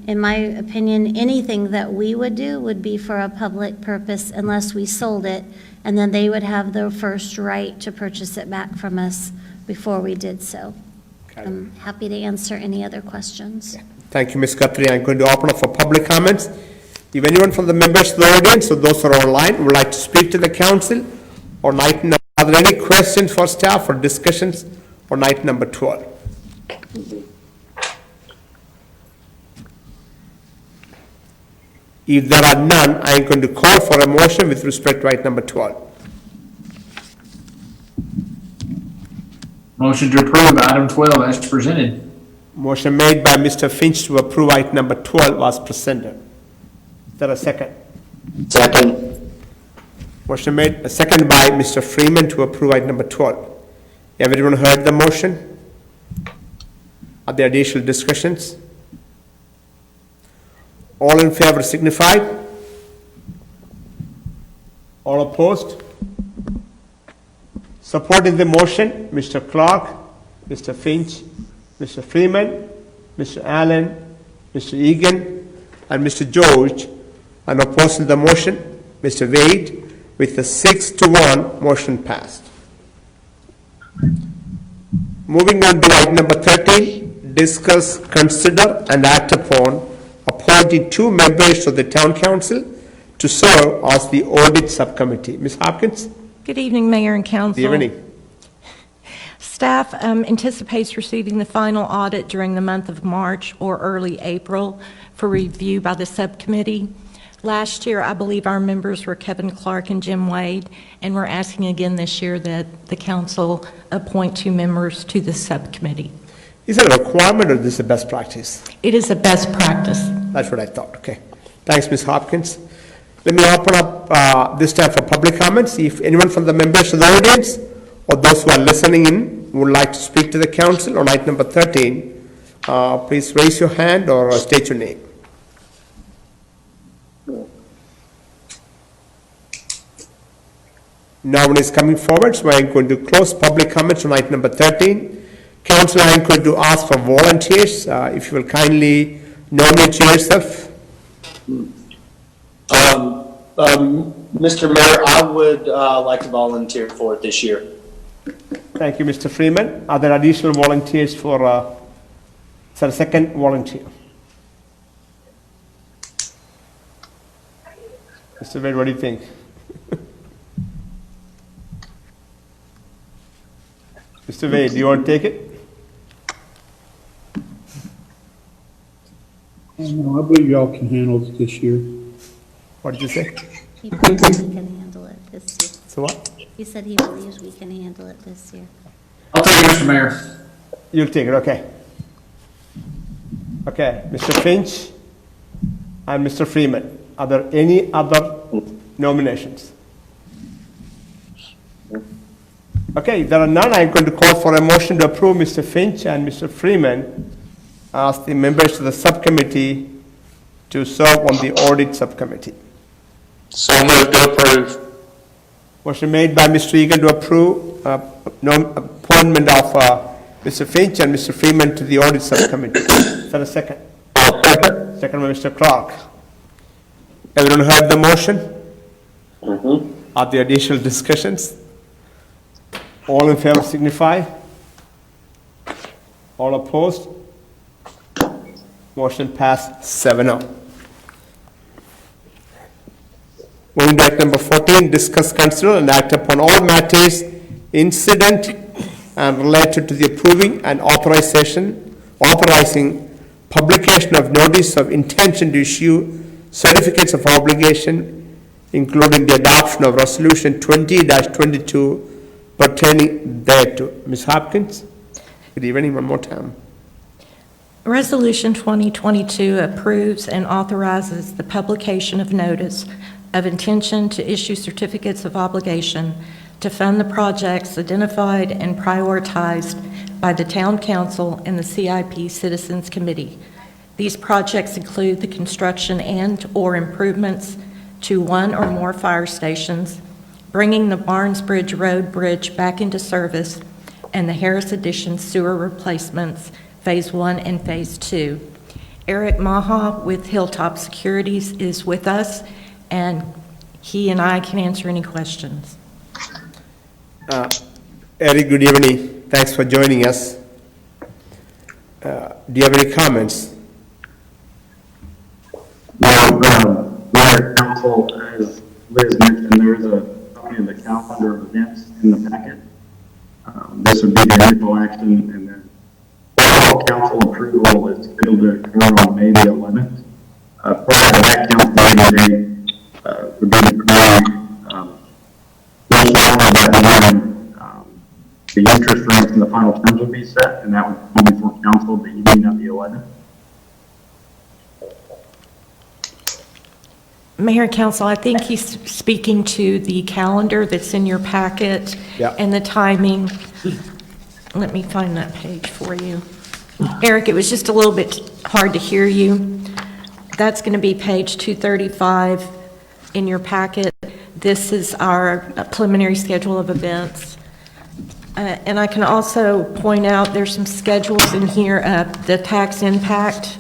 in my opinion, anything that we would do would be for a public purpose unless we sold it, and then they would have the first right to purchase it back from us before we did so. Okay. I'm happy to answer any other questions. Thank you, Ms. Guthrie. I'm going to open up for public comments. If anyone from the members of the audience or those who are online would like to speak to the council on item number, are there any questions for staff or discussions on item number 12? If there are none, I am going to call for a motion with respect to item number 12. Motion to approve item 12 as presented. Motion made by Mr. Finch to approve item number 12 was presented. Is there a second? Second. Motion made, a second by Mr. Freeman to approve item number 12. Everyone heard the motion? Are there additional discussions? All in favor signify. All opposed? Supporting the motion, Mr. Clark, Mr. Finch, Mr. Freeman, Mr. Allen, Mr. Egan, and Mr. George, and opposing the motion, Mr. Wade, with a 6-1 motion passed. Moving on to item number 13, discuss, consider, and act upon appointing 2 members of the town council to serve as the audit subcommittee. Ms. Hopkins? Good evening, Mayor and Council. Good evening. Staff anticipates receiving the final audit during the month of March or early April for review by the subcommittee. Last year, I believe our members were Kevin Clark and Jim Wade, and we're asking again this year that the council appoint 2 members to the subcommittee. Is it a requirement or this is a best practice? It is a best practice. That's what I thought. Okay. Thanks, Ms. Hopkins. Let me open up this time for public comments. If anyone from the members of the audience or those who are listening in would like to speak to the council on item number 13, please raise your hand or state your name. No one is coming forward, so I am going to close public comments on item number 13. Council, I am going to ask for volunteers. If you will kindly nominate yourself. Mr. Mayor, I would like to volunteer for it this year. Thank you, Mr. Freeman. Are there additional volunteers for second volunteer? Mr. Wade, what do you think? Mr. Wade, do you want to take it? No, I believe y'all can handle it this year. What did you say? He believes we can handle it this year. So what? He said he believes we can handle it this year. I'll take it, Mr. Mayor. You'll take it, okay. Okay, Mr. Finch and Mr. Freeman. Are there any other nominations? Okay, if there are none, I'm going to call for a motion to approve Mr. Finch and Mr. Freeman as the members of the subcommittee to serve on the audit subcommittee. So moved to approve. Motion made by Mr. Egan to approve appointment of Mr. Finch and Mr. Freeman to the audit subcommittee. Is there a second? Second. Second by Mr. Clark. Everyone heard the motion? Are there additional discussions? All in favor signify. All opposed? Motion passed 7-0. Moving to item number 14, discuss, consider, and act upon all matters incident and related to the approving and authorizing publication of notice of intention to issue certificates of obligation, including the adoption of Resolution 20-22 pertaining thereto. Ms. Hopkins, good evening one more time. Resolution 2022 approves and authorizes the publication of notice of intention to issue certificates of obligation to fund the projects identified and prioritized by the Town Council and the CIP Citizens Committee. These projects include the construction and/or improvements to one or more fire stations, bringing the Barnesbridge Road Bridge back into service, and the Harris Addition sewer replacements, Phase 1 and Phase 2. Eric Maha with Hilltop Securities is with us, and he and I can answer any questions. Eric, good evening. Thanks for joining us. Do you have any comments? Mayor, Council, as Liz mentioned, there's a copy of the calendar of events in the packet. This would be the initial action, and then overall council approval is scheduled to occur on May the 11th. Prior to that council meeting, would be the the interest rates and the final terms would be set, and that would come before council the evening of the 11th. Mayor, Council, I think he's speaking to the calendar that's in your packet and the timing. Let me find that page for you. Eric, it was just a little bit hard to hear you. That's going to be page 235 in your packet. This is our preliminary schedule of events. And I can also point out there's some schedules in here of the tax impact.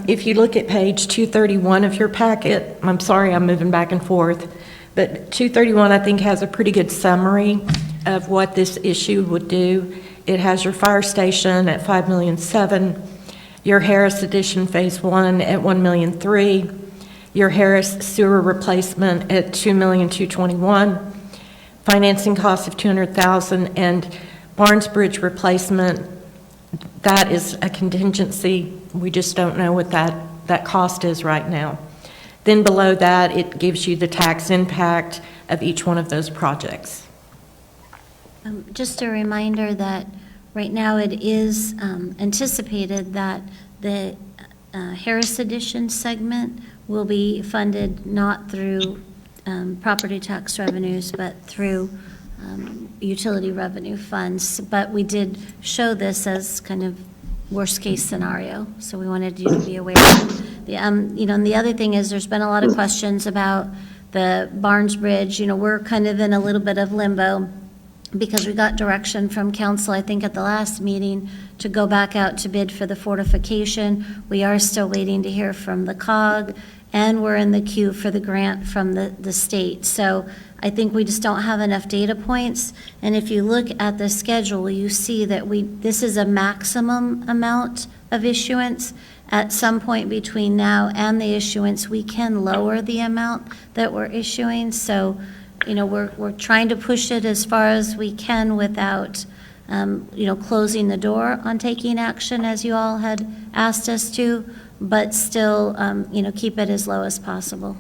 If you look at page 231 of your packet, I'm sorry I'm moving back and forth, but 231 I think has a pretty good summary of what this issue would do. It has your fire station at $5.7 million, your Harris Addition Phase 1 at $1.3 million, your Harris sewer replacement at $2.221 million, financing cost of $200,000, and Barnes Bridge replacement, that is a contingency. We just don't know what that cost is right now. Then below that, it gives you the tax impact of each one of those projects. Just a reminder that right now it is anticipated that the Harris Edition segment will be funded not through property tax revenues, but through utility revenue funds. But we did show this as kind of worst-case scenario, so we wanted you to be aware. And the other thing is there's been a lot of questions about the Barnes Bridge. We're kind of in a little bit of limbo because we got direction from council, I think at the last meeting, to go back out to bid for the fortification. We are still waiting to hear from the COG, and we're in the queue for the grant from the state. So I think we just don't have enough data points. And if you look at the schedule, you see that this is a maximum amount of issuance. At some point between now and the issuance, we can lower the amount that we're issuing. So, we're trying to push it as far as we can without, closing the door on taking action as you all had asked us to, but still, keep it as low as possible.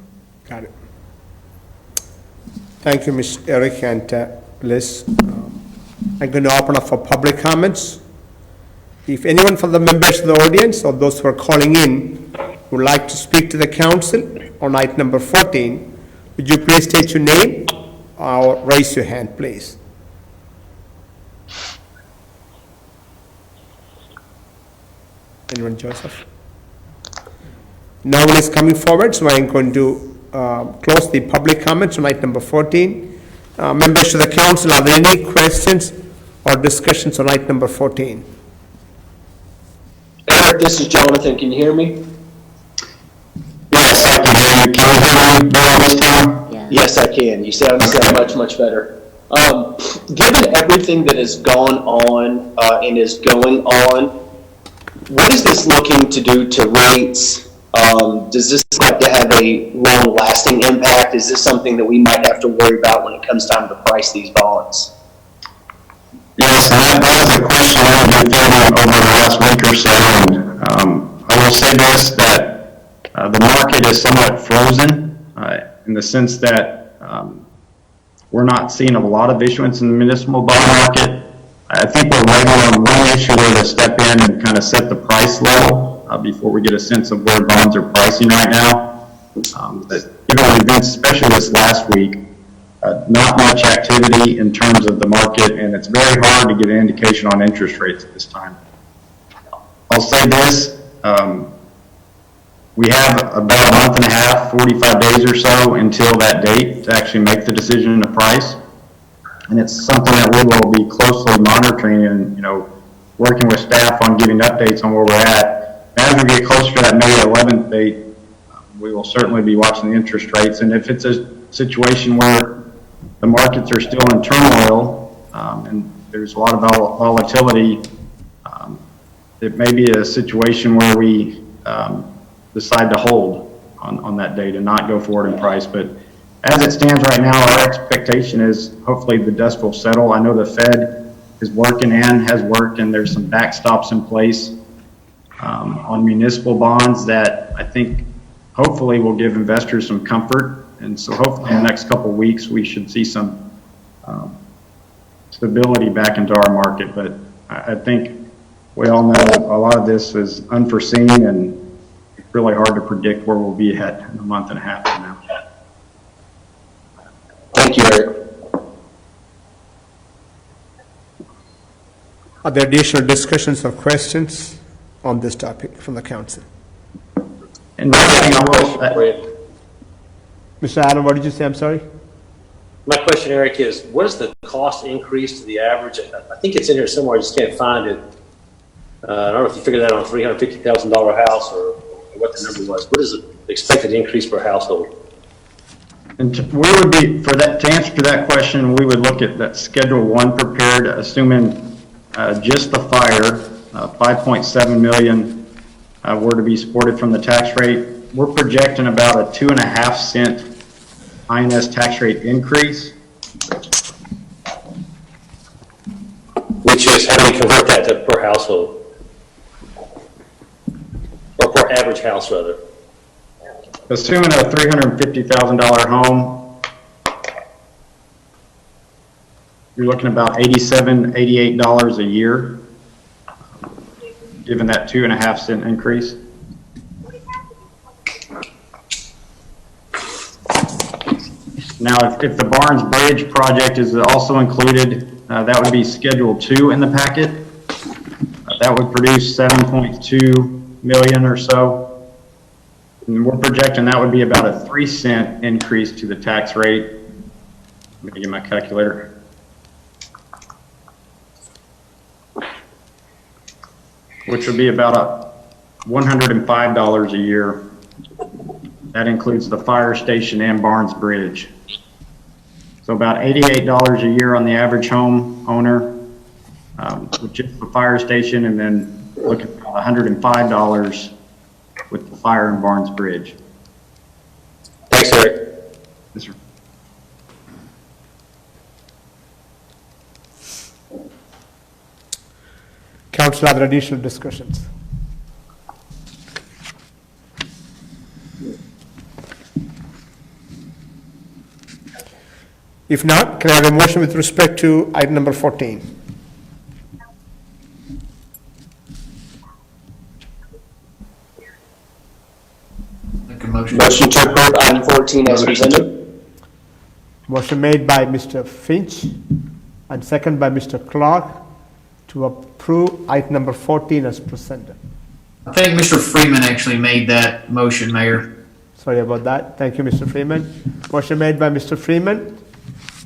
Got it. Thank you, Ms. Eric and Liz. I'm going to open up for public comments. If anyone from the members of the audience or those who are calling in would like to speak to the council on item number 14, would you please state your name or raise your hand, please? Anyone, Joseph? No one is coming forward, so I'm going to close the public comments on item number 14. Members of the council, are there any questions or discussions on item number 14? Eric, this is Jonathan. Can you hear me? Yes, I can hear you. Can you hear me better this time? Yeah. Yes, I can. You sound much, much better. Given everything that has gone on and is going on, what is this looking to do to rates? Does this have to have a long-lasting impact? Is this something that we might have to worry about when it comes time to price these bonds? Yes, and that was a question I've been fielding over the last week or so, and I will say this, that the market is somewhat frozen in the sense that we're not seeing a lot of issuance in the municipal bond market. I think we're waiting on one issuer to step in and kind of set the price level before we get a sense of where bonds are pricing right now. But given events, especially this last week, not much activity in terms of the market, and it's very hard to get an indication on interest rates at this time. I'll say this, we have about a month and a half, 45 days or so until that date to actually make the decision to price. And it's something that we will be closely monitoring and, working with staff on giving updates on where we're at. As we get closer to that May 11th date, we will certainly be watching the interest rates. And if it's a situation where the markets are still in turmoil and there's a lot of volatility, it may be a situation where we decide to hold on that date and not go forward in price. But as it stands right now, our expectation is hopefully the dust will settle. I know the Fed is working and has worked, and there's some backstops in place on municipal bonds that I think hopefully will give investors some comfort. And so hopefully in the next couple of weeks, we should see some stability back into our market. But I think we all know a lot of this is unforeseen, and it's really hard to predict where we'll be at in a month and a half from now. Thank you, Eric. Are there additional discussions or questions on this topic from the council? And I Mr. Adam, what did you say? I'm sorry. My question, Eric, is what is the cost increase to the average? I think it's in here somewhere. I just can't find it. I don't know if you figured that on a $350,000 house or what the number was. What is the expected increase per household? And we would be, for that, to answer to that question, we would look at that Schedule 1 prepared, assuming just the fire, 5.7 million were to be supported from the tax rate. We're projecting about a 2.5 cent INS tax rate increase. is, how do we convert that to per household? Or per average house, rather? Assuming a $350,000 home, you're looking about $87, $88 a year, given that 2.5 cent increase. Now, if the Barnes Bridge project is also included, that would be Schedule 2 in the packet. That would produce 7.2 million or so. And we're projecting that would be about a 3-cent increase to the tax rate. Let me get my calculator. Which would be about $105 a year. That includes the fire station and Barnes Bridge. So about $88 a year on the average home owner, with just the fire station, and then looking at $105 with the fire and Barnes Bridge. Thanks, Eric. Yes, sir. Council, other additional discussions? If not, can I have a motion with respect to item number 14? Make a motion. Motion to approve item 14 as presented. Motion made by Mr. Finch and second by Mr. Clark to approve item number 14 as presented. I think Mr. Freeman actually made that motion, Mayor. Sorry about that. Thank you, Mr. Freeman. Motion made by Mr. Freeman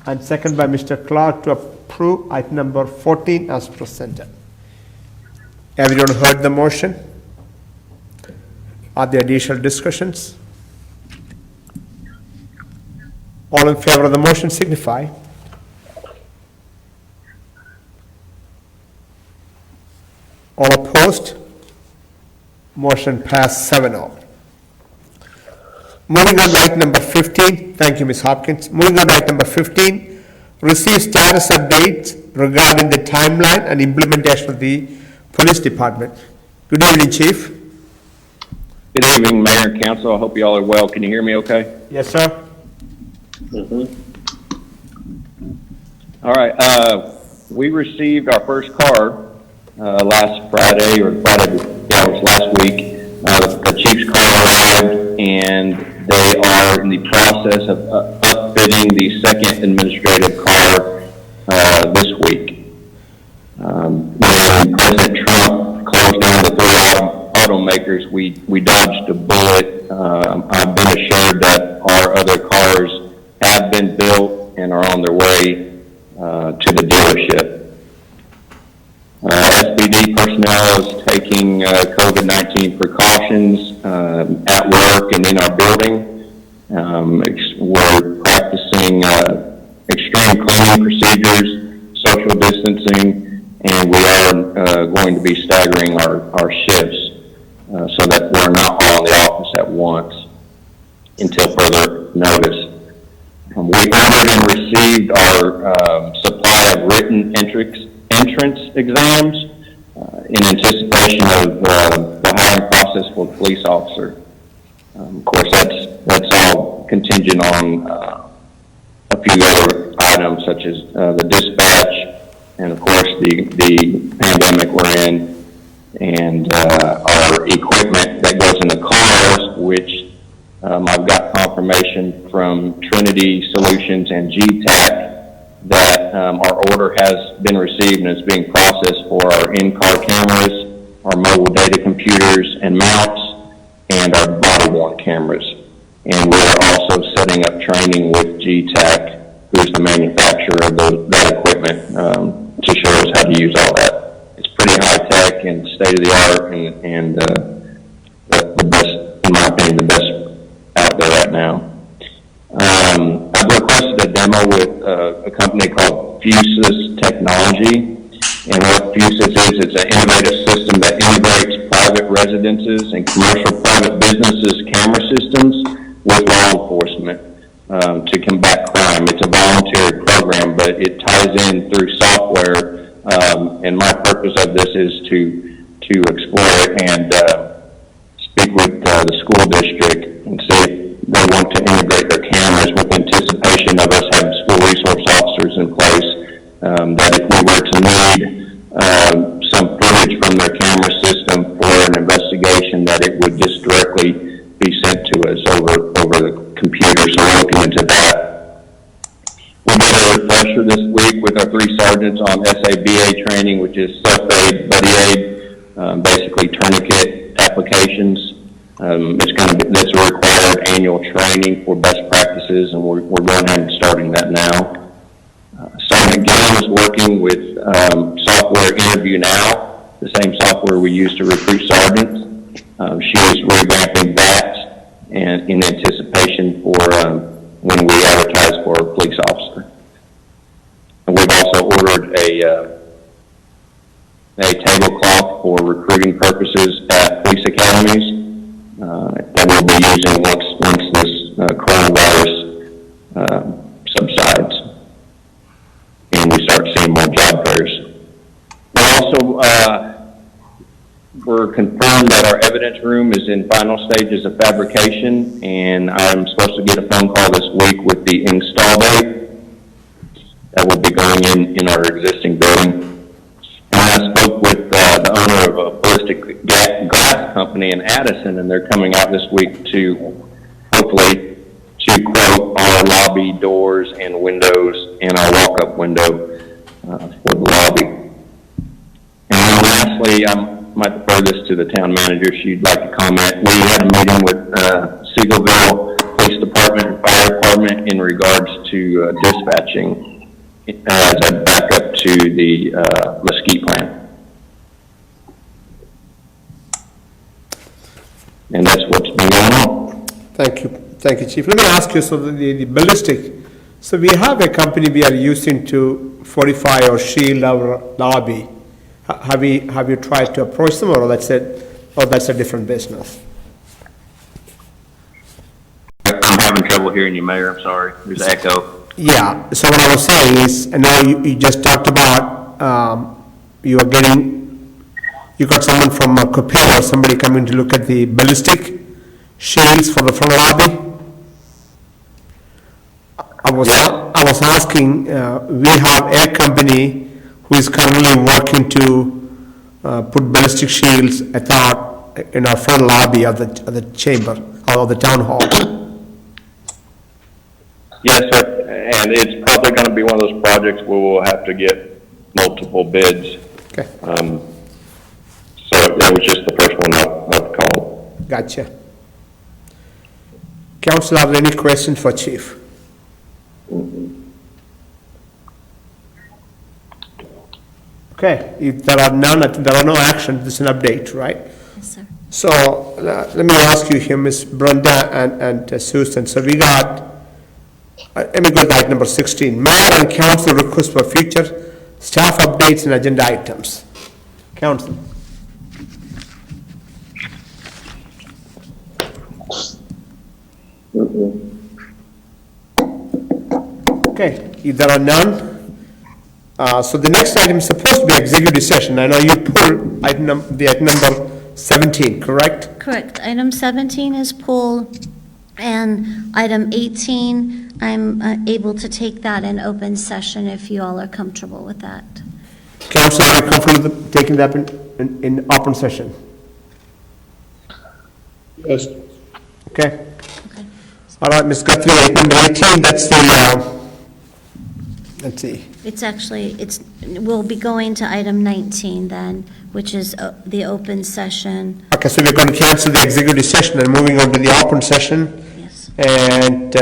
and second by Mr. Clark to approve item number 14 as presented. Everyone heard the motion? Are there additional discussions? All in favor of the motion signify. All opposed? Motion passed 7-0. Moving on to item number 15. Thank you, Ms. Hopkins. Moving on to item number 15. Receive status updates regarding the timeline and implementation of the police department. Good evening, Chief. Good evening, Mayor and Council. I hope you all are well. Can you hear me okay? Yes, sir. All right. We received our first car last Friday, or Friday, yeah, it was last week. The Chief's car arrived, and they are in the process of upfitting the second administrative car this week. When President Trump closed down the 3 automakers, we dodged a bullet. I've been assured that our other cars have been built and are on their way to the dealership. SBD personnel is taking COVID-19 precautions at work and in our building. We're practicing extreme cleaning procedures, social distancing, and we are going to be staggering our shifts so that we're not all in the office at once until further notice. We ordered and received our supply of written entrance exams in anticipation of the hiring process for the police officer. Of course, that's all contingent on a few other items such as the dispatch and, of course, the pandemic we're in, and our equipment that goes in the cars, which I've got confirmation from Trinity Solutions and GTAC that our order has been received and is being processed for our in-car cameras, our mobile data computers and mounts, and our body-worn cameras. And we're also setting up training with GTAC, who's the manufacturer of that equipment, to show us how to use all that. It's pretty high-tech and state-of-the-art, and the best, in my opinion, the best out there right now. I've requested a demo with a company called Fusus Technology, and what Fusus is, it's an innovative system that integrates private residences and commercial private businesses' camera systems with law enforcement to combat crime. It's a voluntary program, but it ties in through software, in my the school district and see if they want to integrate their cameras with anticipation of us having school resource officers in place, that if we were to need some footage from their camera system for an investigation, that it would just directly be sent to us over the computer. So we're looking into that. We did a refresher this week with our 3 sergeants on SABA training, which is self-aid, buddy aid, basically tourniquet applications. That's a required annual training for best practices, and we're going ahead and starting that now. Sergeant Gillen is working with software Interview Now, the same software we use to recruit sergeants. She is revamping that and in anticipation for when we advertise for a police officer. And we've also ordered a tablecloth for recruiting purposes at police academies that we'll be using once this coronavirus subsides and we start seeing more job fairs. We also we're confirmed that our evidence room is in final stages of fabrication, and I'm supposed to get a phone call this week with the install date that will be going in our existing building. And I spoke with the owner of a ballistic glass company in Addison, and they're coming out this week to hopefully to quote our lobby doors and windows and our walk-up window for the lobby. And then lastly, I might defer this to the town manager. She'd like to comment. We had a meeting with Seagoville Police Department and Fire Department in regards to dispatching as a backup to the Mesquite plant. And that's what's been going on. Thank you, Chief. Let me ask you, so the ballistic, so we have a company we are using to fortify or shield our lobby. Have you tried to approach them, or that's a different business? I'm having trouble hearing you, Mayor. I'm sorry. There's echo. Yeah. So what I was saying is, I know you just talked about you got someone from Copil or somebody coming to look at the ballistic shields for the front lobby. I was asking. We have a company who is currently working to put ballistic shields, I thought, in our front lobby of the chamber or the town hall. Yes, sir. And it's probably going to be one of those projects where we'll have to get multiple bids. Okay. So that was just the first one I've called. Gotcha. Council, have any questions for Chief? Okay, if there are none, there are no actions, this is an update, right? Yes, sir. So let me ask you here, Ms. Brenda and Susan. So we got, let me go to item number 16. Mayor and council request for future staff updates and agenda items. Council. Okay, if there are none, so the next item is supposed to be executive session. I know you pulled item number 17, correct? Correct. Item 17 is pulled, and item 18, I'm able to take that in open session if you all are comfortable with that. Council, are you comfortable with taking that in open session? Yes. Okay. All right, Ms. Guthrie, item number 18, that's the, let's see. It's actually, we'll be going to item 19 then, which is the open session. Okay, so we're going to cancel the executive session and moving on to the open session. Yes. And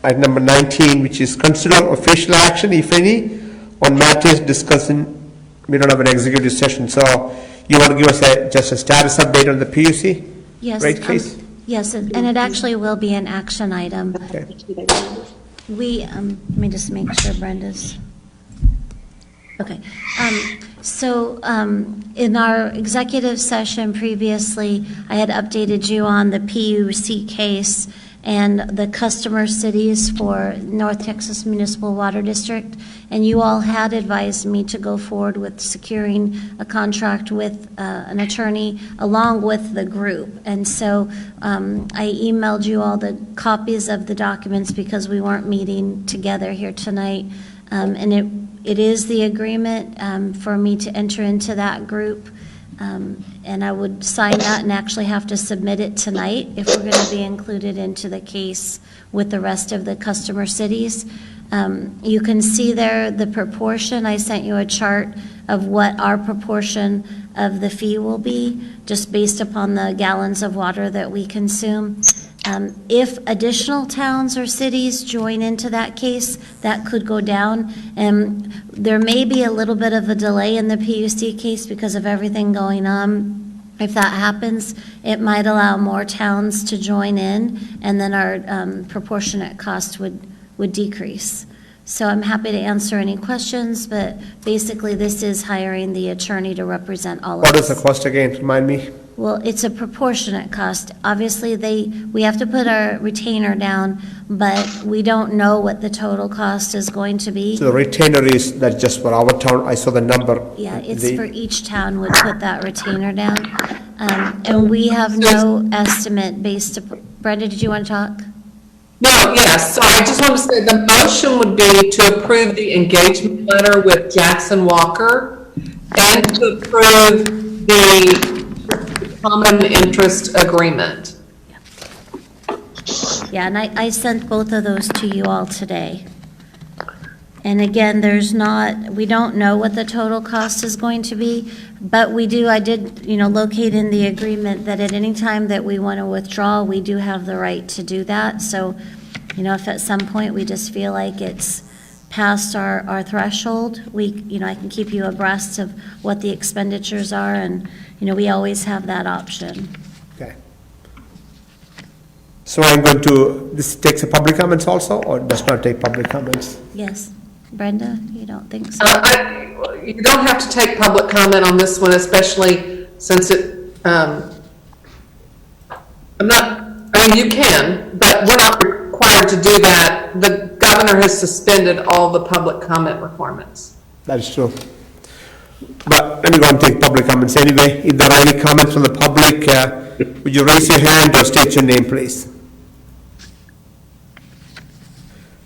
item number 19, which is consider official action, if any, on matters discussing, we don't have an executive session. So you want to give us just a status update on the PUC? Yes. Right, please? Yes, and it actually will be an action item. Okay. Let me just make sure Brenda's, okay. So in our executive session previously, I had updated you on the PUC case, and the customer cities for North Texas Municipal Water District. And you all had advised me to go forward with securing a contract with an attorney along with the group. And so I emailed you all the copies of the documents because we weren't meeting together here tonight. And it is the agreement for me to enter into that group. And I would sign that and actually have to submit it tonight if we're going to be included into the case with the rest of the customer cities. You can see there the proportion. I sent you a chart of what our proportion of the fee will be, just based upon the gallons of water that we consume. If additional towns or cities join into that case, that could go down. And there may be a little bit of a delay in the PUC case because of everything going on. If that happens, it might allow more towns to join in, and then our proportionate cost would decrease. So I'm happy to answer any questions, but basically this is hiring the attorney to represent all of us. What is the cost again? Remind me. Well, it's a proportionate cost. Obviously, we have to put our retainer down, but we don't know what the total cost is going to be. So the retainer is that just for our town? I saw the number. Yeah, it's for each town would put that retainer down. And we have no estimate based upon, Brenda, did you want to talk? No, yes, so I just want to say the motion would be to approve the engagement letter with Jackson Walker and to approve the common interest agreement. Yeah, and I sent both of those to you all today. And again, we don't know what the total cost is going to be, but I did locate in the agreement that at any time that we want to withdraw, we do have the right to do that. So, if at some point we just feel like it's past our threshold, I can keep you abreast of what the expenditures are, and, we always have that option. Okay. So this takes a public comments also, or does not take public comments? Yes. Brenda, you don't think so? You don't have to take public comment on this one, especially since you can, but we're not required to do that. The governor has suspended all the public comment requirements. That is true. But let me go and take public comments anyway. If there are any comments from the public, would you raise your hand or state your name, please?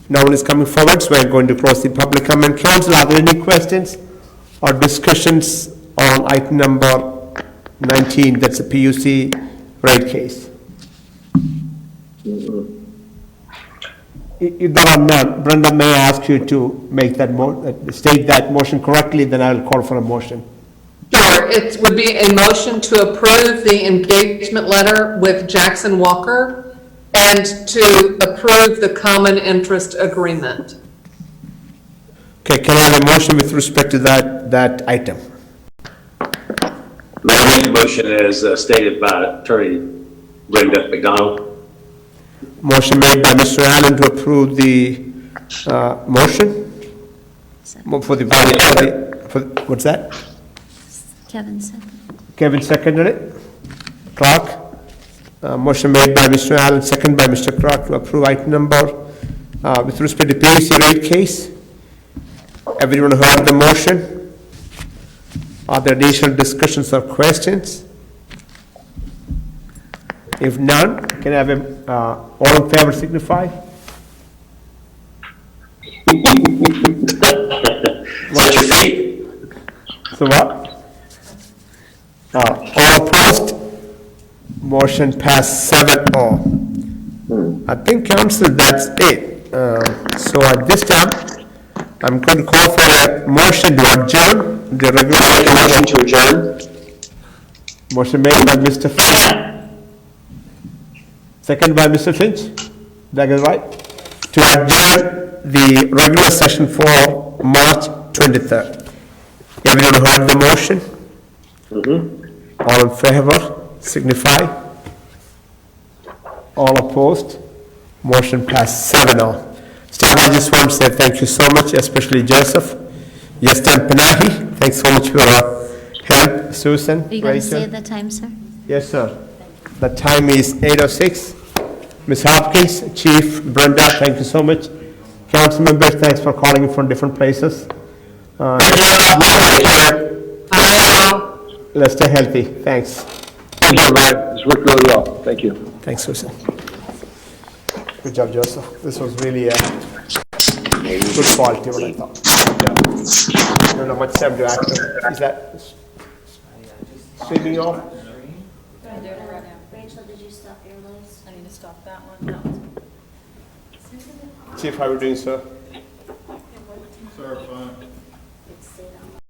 No one is coming forward, so we're going to close the public comment. Council, are there any questions or discussions on item number 19, that's a PUC rate case? If there are none, Brenda, may I ask you to make that state that motion correctly, then I'll call for a motion. Sure, it would be a motion to approve the engagement letter with Jackson Walker and to approve the common interest agreement. Okay, can I have a motion with respect to that item? May I make a motion as stated by Attorney Brenda McDonald? Motion made by Mr. Allen to approve the motion for the what's that? Kevin said. Kevin seconded it. Clark. Motion made by Mr. Allen, second by Mr. Clark to approve item number with respect to PUC rate case. Everyone heard the motion? Are there additional discussions or questions? If none, can I have all in favor signify? What's your feet? So what? All opposed? Motion passed 7-0. I think, council, that's it. So at this time, I'm going to call for a motion to adjourn the regular. Motion to adjourn. Motion made by Mr. Finch. Second by Mr. Finch. That is right. To adjourn the regular session for March 23rd. Everyone heard the motion? All in favor, signify. All opposed? Motion passed 7-0. Staff, I just want to say thank you so much, especially Joseph. Yestan Panahi, thanks so much for your help. Susan, Are you going to Rachel. say the time, sir? Yes, sir. The time is 8:06. Ms. Hopkins, Chief Brenda, thank you so much. Council members, thanks for calling in from different places. Let's stay healthy. Thanks. Thank you, Mayor. This worked really well. Thank you. Thanks, Susan. Good job, Joseph. This was really a good quality, what I thought. Yeah. I don't know much time to act. Is that streaming off? Rachel, did you stop your list? I need to stop that one. Chief, how are you doing, sir?